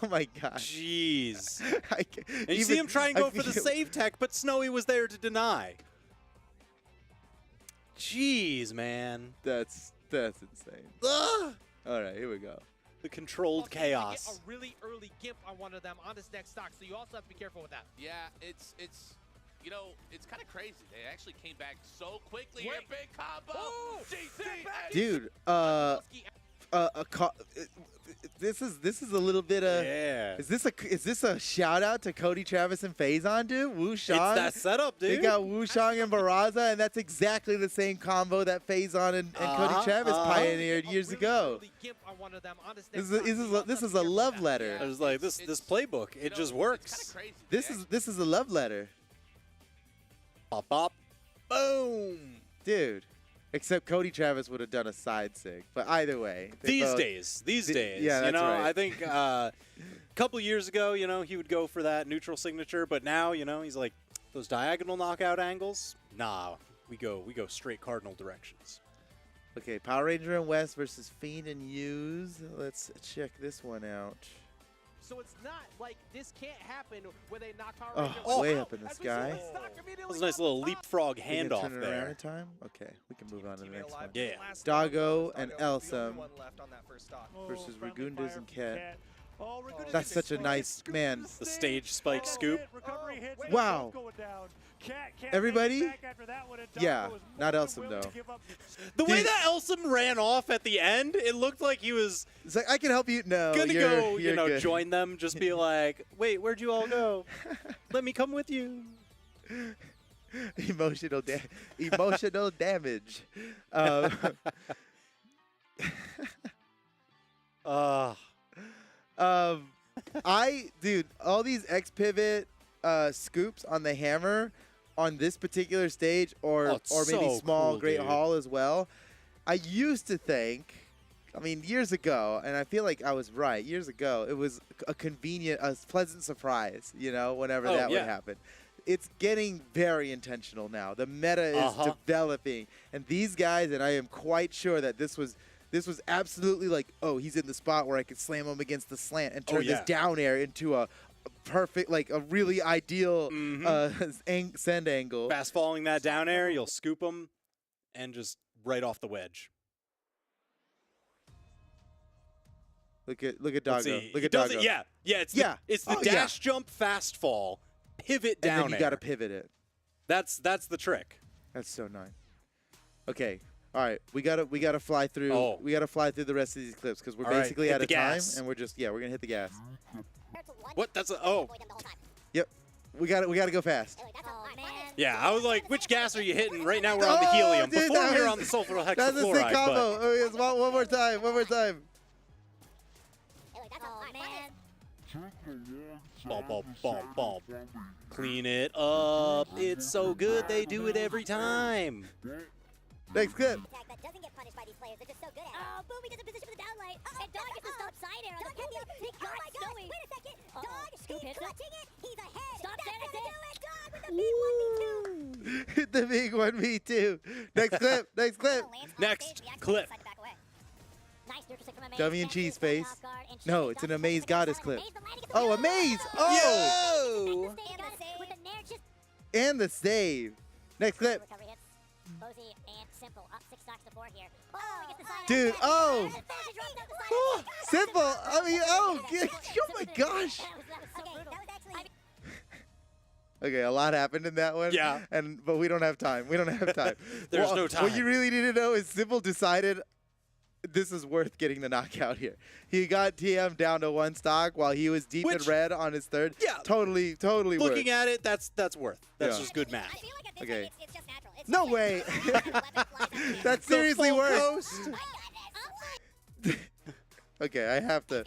Speaker 1: oh my gosh.
Speaker 2: Jeez. And you see him try and go for the save tech, but Snowy was there to deny. Jeez, man.
Speaker 1: That's insane. All right, here we go.
Speaker 2: The controlled chaos.
Speaker 3: Get a really early gimp on one of them on this next stock, so you also have to be careful with that.
Speaker 5: Yeah, it's it's kind of crazy. They actually came back so quickly. Here, big combo.
Speaker 1: Dude, this is a little bit of.
Speaker 2: Yeah.
Speaker 1: Is this a shout out to Cody Travis and Faison, dude? Wu Shang.
Speaker 2: It's that setup, dude.
Speaker 1: They got Wu Shang and Barraza, and that's exactly the same combo that Faison and Cody Travis pioneered years ago. This is a love letter.
Speaker 2: I was like, this playbook, it just works.
Speaker 1: This is a love letter.
Speaker 2: Pop, pop, boom,
Speaker 1: dude. Except Cody Travis would have done a side sig, but either way.
Speaker 2: These days,
Speaker 1: yeah, that's right.
Speaker 2: I think a couple years ago, he would go for that neutral signature, but now, he's like those diagonal knockout angles. Nah, we go straight cardinal directions.
Speaker 1: Okay, Power Ranger and West versus Fiend and Use. Let's check this one out.
Speaker 3: So it's not like this can't happen where they knock Power Rangers
Speaker 1: way up in the sky.
Speaker 2: That was a nice little leapfrog handoff
Speaker 1: turn it
Speaker 2: there.
Speaker 1: around in time? Okay, we can move on to the next one.
Speaker 2: Yeah.
Speaker 1: Doggo and Elsem versus Ragundas and Cat. That's such a nice, man.
Speaker 2: The stage spike scoop.
Speaker 1: Wow. Everybody? Yeah, not Elsem though.
Speaker 2: The way that Elsem ran off at the end, it looked like he was
Speaker 1: it's like, I can help you. No,
Speaker 2: gonna go,
Speaker 1: good.
Speaker 2: join them. Just be like, wait, where'd you all go? Let me come with you.
Speaker 1: Emotional damage. Dude, all these X pivot scoops on the hammer on this particular stage, or maybe small Great Hall as well. I used to think, I mean, years ago, and I feel like I was right. Years ago, it was a pleasant surprise, whenever that would happen. It's getting very intentional now. The meta is developing, and these guys, and I am quite sure that this was absolutely like, oh, he's in the spot where I could slam him against the slant and turn this down air into a perfect, like a really ideal send angle.
Speaker 2: Fast falling that down air, you'll scoop them and just right off the wedge.
Speaker 1: Look at Doggo. Look at Doggo.
Speaker 2: It's the dash jump fast fall, pivot down
Speaker 1: and then you got to pivot it.
Speaker 2: That's the trick.
Speaker 1: That's so nice. Okay. All right, we gotta fly through. We gotta fly through the rest of these clips because we're basically out of time, and we're gonna hit the gas.
Speaker 2: What? That's
Speaker 1: Yep, we gotta go fast.
Speaker 2: Yeah, I was like, which gas are you hitting? Right now we're on the helium.
Speaker 1: Dude,
Speaker 2: before we were on the sulfur hexafluoride.
Speaker 1: That's a sick combo. One more time. One more time.
Speaker 2: Bom, bom, bom, bom. Clean it up. It's so good. They do it every time.
Speaker 1: Next clip.
Speaker 9: That doesn't get punished by these players. They're just so good at it. Oh, boom, he does a position for the downlight. And Dog gets the stop side air on the Dog. Oh my God, wait a second. Dog, he's clutching it. He's ahead. Stop that, do it. Dog with the big 1v2.
Speaker 1: Hit the big 1v2. Next clip. Next clip.
Speaker 2: Next clip.
Speaker 1: Dummy and cheese face. No, it's an Amaze Goddess clip. Oh, Amaze! Oh! And the save. Next clip. Dude, oh! Simple! I mean, oh my gosh! Okay, a lot happened in that one.
Speaker 2: Yeah.
Speaker 1: But we don't have time. We don't have time.
Speaker 2: There's no time.
Speaker 1: What you really need to know is Simple decided this is worth getting the knockout here. He got TM down to one stock while he was deep in red on his third.
Speaker 2: Yeah.
Speaker 1: Totally worth.
Speaker 2: Looking at it, that's worth. That's just good math.
Speaker 1: Okay. No way. That's seriously worth. Okay, I have to.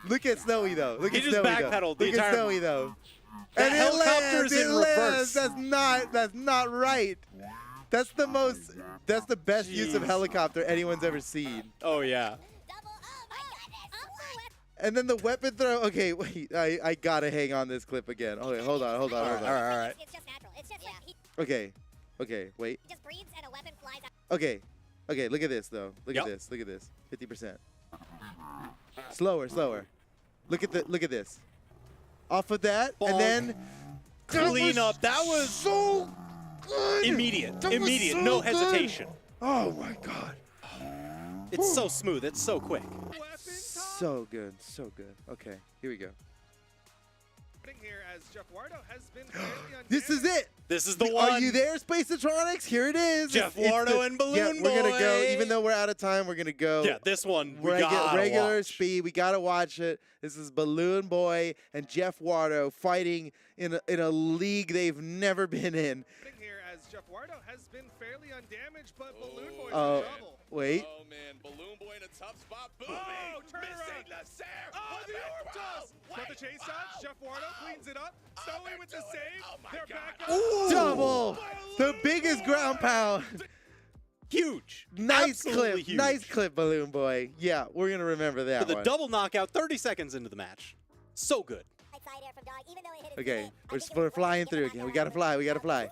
Speaker 1: Look at Snowy though. Look at Snowy
Speaker 2: backpedaled
Speaker 1: though. Look at Snowy though. And
Speaker 2: helicopter's in reverse.
Speaker 1: That's not right. That's the best use of helicopter anyone's ever seen.
Speaker 2: Oh yeah.
Speaker 1: And then the weapon throw. Okay, wait. I gotta hang on this clip again. Okay, hold on.
Speaker 2: All right.
Speaker 1: Okay, wait. Okay, look at this though. Look at this. 50%. Slower. Look at this. Off of that, and then
Speaker 2: clean up. That was
Speaker 1: so good.
Speaker 2: Immediate.
Speaker 1: So
Speaker 2: no
Speaker 1: good.
Speaker 2: hesitation.
Speaker 1: Oh my God.
Speaker 2: It's so smooth. It's so quick.
Speaker 1: So good. Okay, here we go.
Speaker 6: Here as Jeff Wardo has been fairly
Speaker 1: This is it.
Speaker 2: This is the one.
Speaker 1: Are you there, Spaceatronics? Here it is.
Speaker 2: Jeff Wardo and Balloon
Speaker 1: Boy. We're going to go.
Speaker 2: Boy.
Speaker 1: Even though we're out of time, we're going to go.
Speaker 2: Yeah, this one we gotta
Speaker 1: regular
Speaker 2: watch.
Speaker 1: speed. We got to watch it. This is Balloon Boy and Jeff Wardo fighting in a league they've never been in.
Speaker 6: Here as Jeff Wardo has been fairly undamaged, but Balloon Boy's in trouble.
Speaker 1: Wait.
Speaker 5: Oh man, Balloon Boy in a tough spot.
Speaker 6: Oh, turn
Speaker 5: missing
Speaker 6: around.
Speaker 5: the Sarah.
Speaker 6: Oh, the overtoss. But the chase dodge. Jeff Wardo cleans it up. Snowy with the save.
Speaker 5: Oh my
Speaker 6: They're
Speaker 5: God.
Speaker 6: back up.
Speaker 1: Double. The biggest ground pound.
Speaker 2: Huge.
Speaker 1: Nice
Speaker 2: Absolutely
Speaker 1: clip.
Speaker 2: huge.
Speaker 1: Nice clip, Balloon Boy. Yeah, we're going to remember that
Speaker 2: For the
Speaker 1: one.
Speaker 2: double knockout 30 seconds into the match. So good.
Speaker 1: Okay, we're flying through again. We got to fly. We got to fly.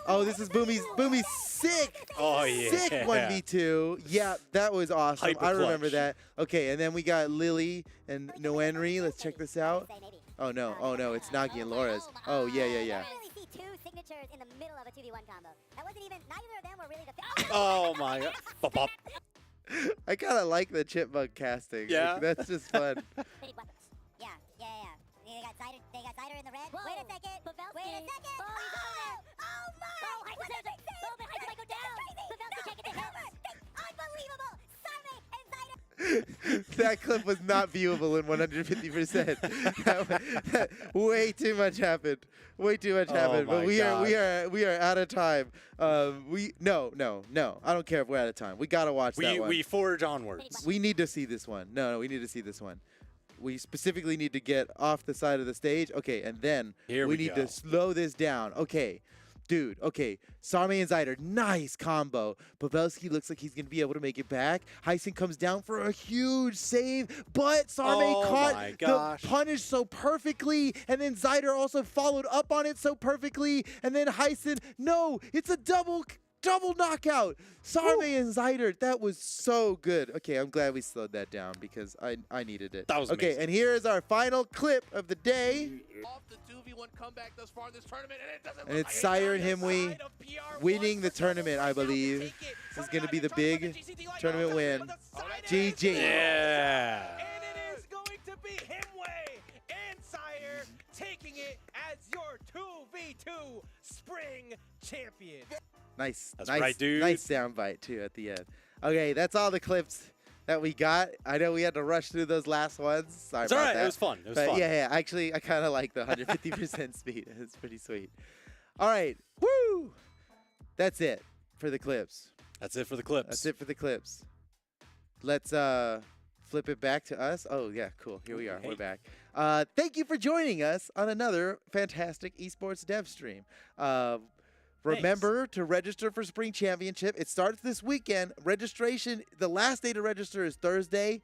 Speaker 1: Oh, this is Boomy's sick.
Speaker 2: Oh, yeah.
Speaker 1: Sick 1v2. Yeah, that was awesome.
Speaker 2: Hyper
Speaker 1: I remember
Speaker 2: clutch.
Speaker 1: that. Okay, and then we got Lily and Noenry. Let's check this out. Oh, no. Oh, no. It's Nagi and Laura's. Oh, yeah.
Speaker 9: I really see two signatures in the middle of a 2v1 combo. That wasn't even, neither of them were really the
Speaker 2: Oh, my God. Bop, bop.
Speaker 1: I kind of like the chipmunk casting.
Speaker 2: Yeah.
Speaker 1: Like, that's just fun.
Speaker 9: Yeah. They got Cider in the red. Whoa. Wait a second. Wait a second. Oh my! Oh, Hyper says it. Oh, but Hyper might go down. Pavelski can't get the hit. Unbelievable. Simon and Cider.
Speaker 1: That clip was not viewable in 150%. Way too much happened. Way too much happened. But we are out of time. No. I don't care if we're out of time. We gotta watch that one.
Speaker 2: We forge onwards.
Speaker 1: We need to see this one. No, we need to see this one. We specifically need to get off the side of the stage. Okay, and then we need to slow this down. Okay, dude. Okay, Sarme and Zider, nice combo. Pavelski looks like he's going to be able to make it back. Heisen comes down for a huge save, but Sarme caught the punish so perfectly, and then Zider also followed up on it so perfectly, and then Heisen, no, it's a double knockout. Sarme and Zider, that was so good. Okay, I'm glad we slowed that down because I needed it.
Speaker 2: That was
Speaker 1: okay,
Speaker 2: amazing.
Speaker 1: and here is our final clip of the day.
Speaker 5: Off the 2v1 comeback thus far in this tournament, and it doesn't
Speaker 1: And
Speaker 5: look
Speaker 1: it's
Speaker 5: like
Speaker 1: Sire and Himwe winning the tournament, I believe. This is going to be the big tournament win. GG.
Speaker 2: Yeah.
Speaker 7: And it is going to be Himwe and Sire taking it as your 2v2 spring champion.
Speaker 1: Nice.
Speaker 2: That's right, dude.
Speaker 1: Nice soundbite, too, at the end. Okay, that's all the clips that we got. I know we had to rush through those last ones. Sorry about that.
Speaker 2: It was fun. It was fun.
Speaker 1: Yeah. Actually, I kind of like the 150% speed. It's pretty sweet. All right. Woo! That's it for the clips.
Speaker 2: That's it for the clips.
Speaker 1: That's it for the clips. Let's flip it back to us. Oh, yeah, cool. Here we are.
Speaker 2: Hey.
Speaker 1: We're back. Thank you for joining us on another fantastic esports dev stream. Remember to register for Spring Championship. It starts this weekend. Registration, the last day to register is Thursday.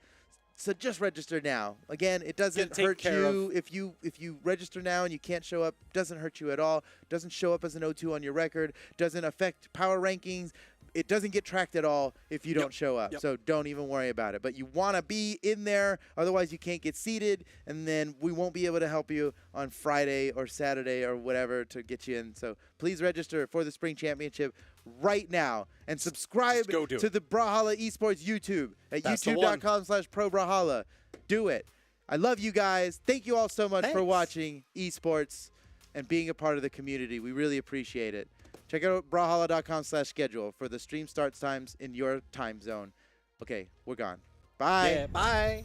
Speaker 1: So just register now. Again, it doesn't hurt you if you register now and you can't show up. Doesn't hurt you at all. Doesn't show up as an O2 on your record. Doesn't affect power rankings. It doesn't get tracked at all if you don't show up. So don't even worry about it. But you want to be in there. Otherwise, you can't get seated. And then we won't be able to help you on Friday or Saturday or whatever to get you in. So please register for the Spring Championship right now. And subscribe to the Brawlhalla Esports YouTube at youtube.com/ProBrawlhalla. Do it. I love you guys. Thank you all so much for watching esports and being a part of the community. We really appreciate it. Check out brawlhalla.com/schedule for the stream starts times in your time zone. Okay, we're gone. Bye.
Speaker 2: Yeah, bye.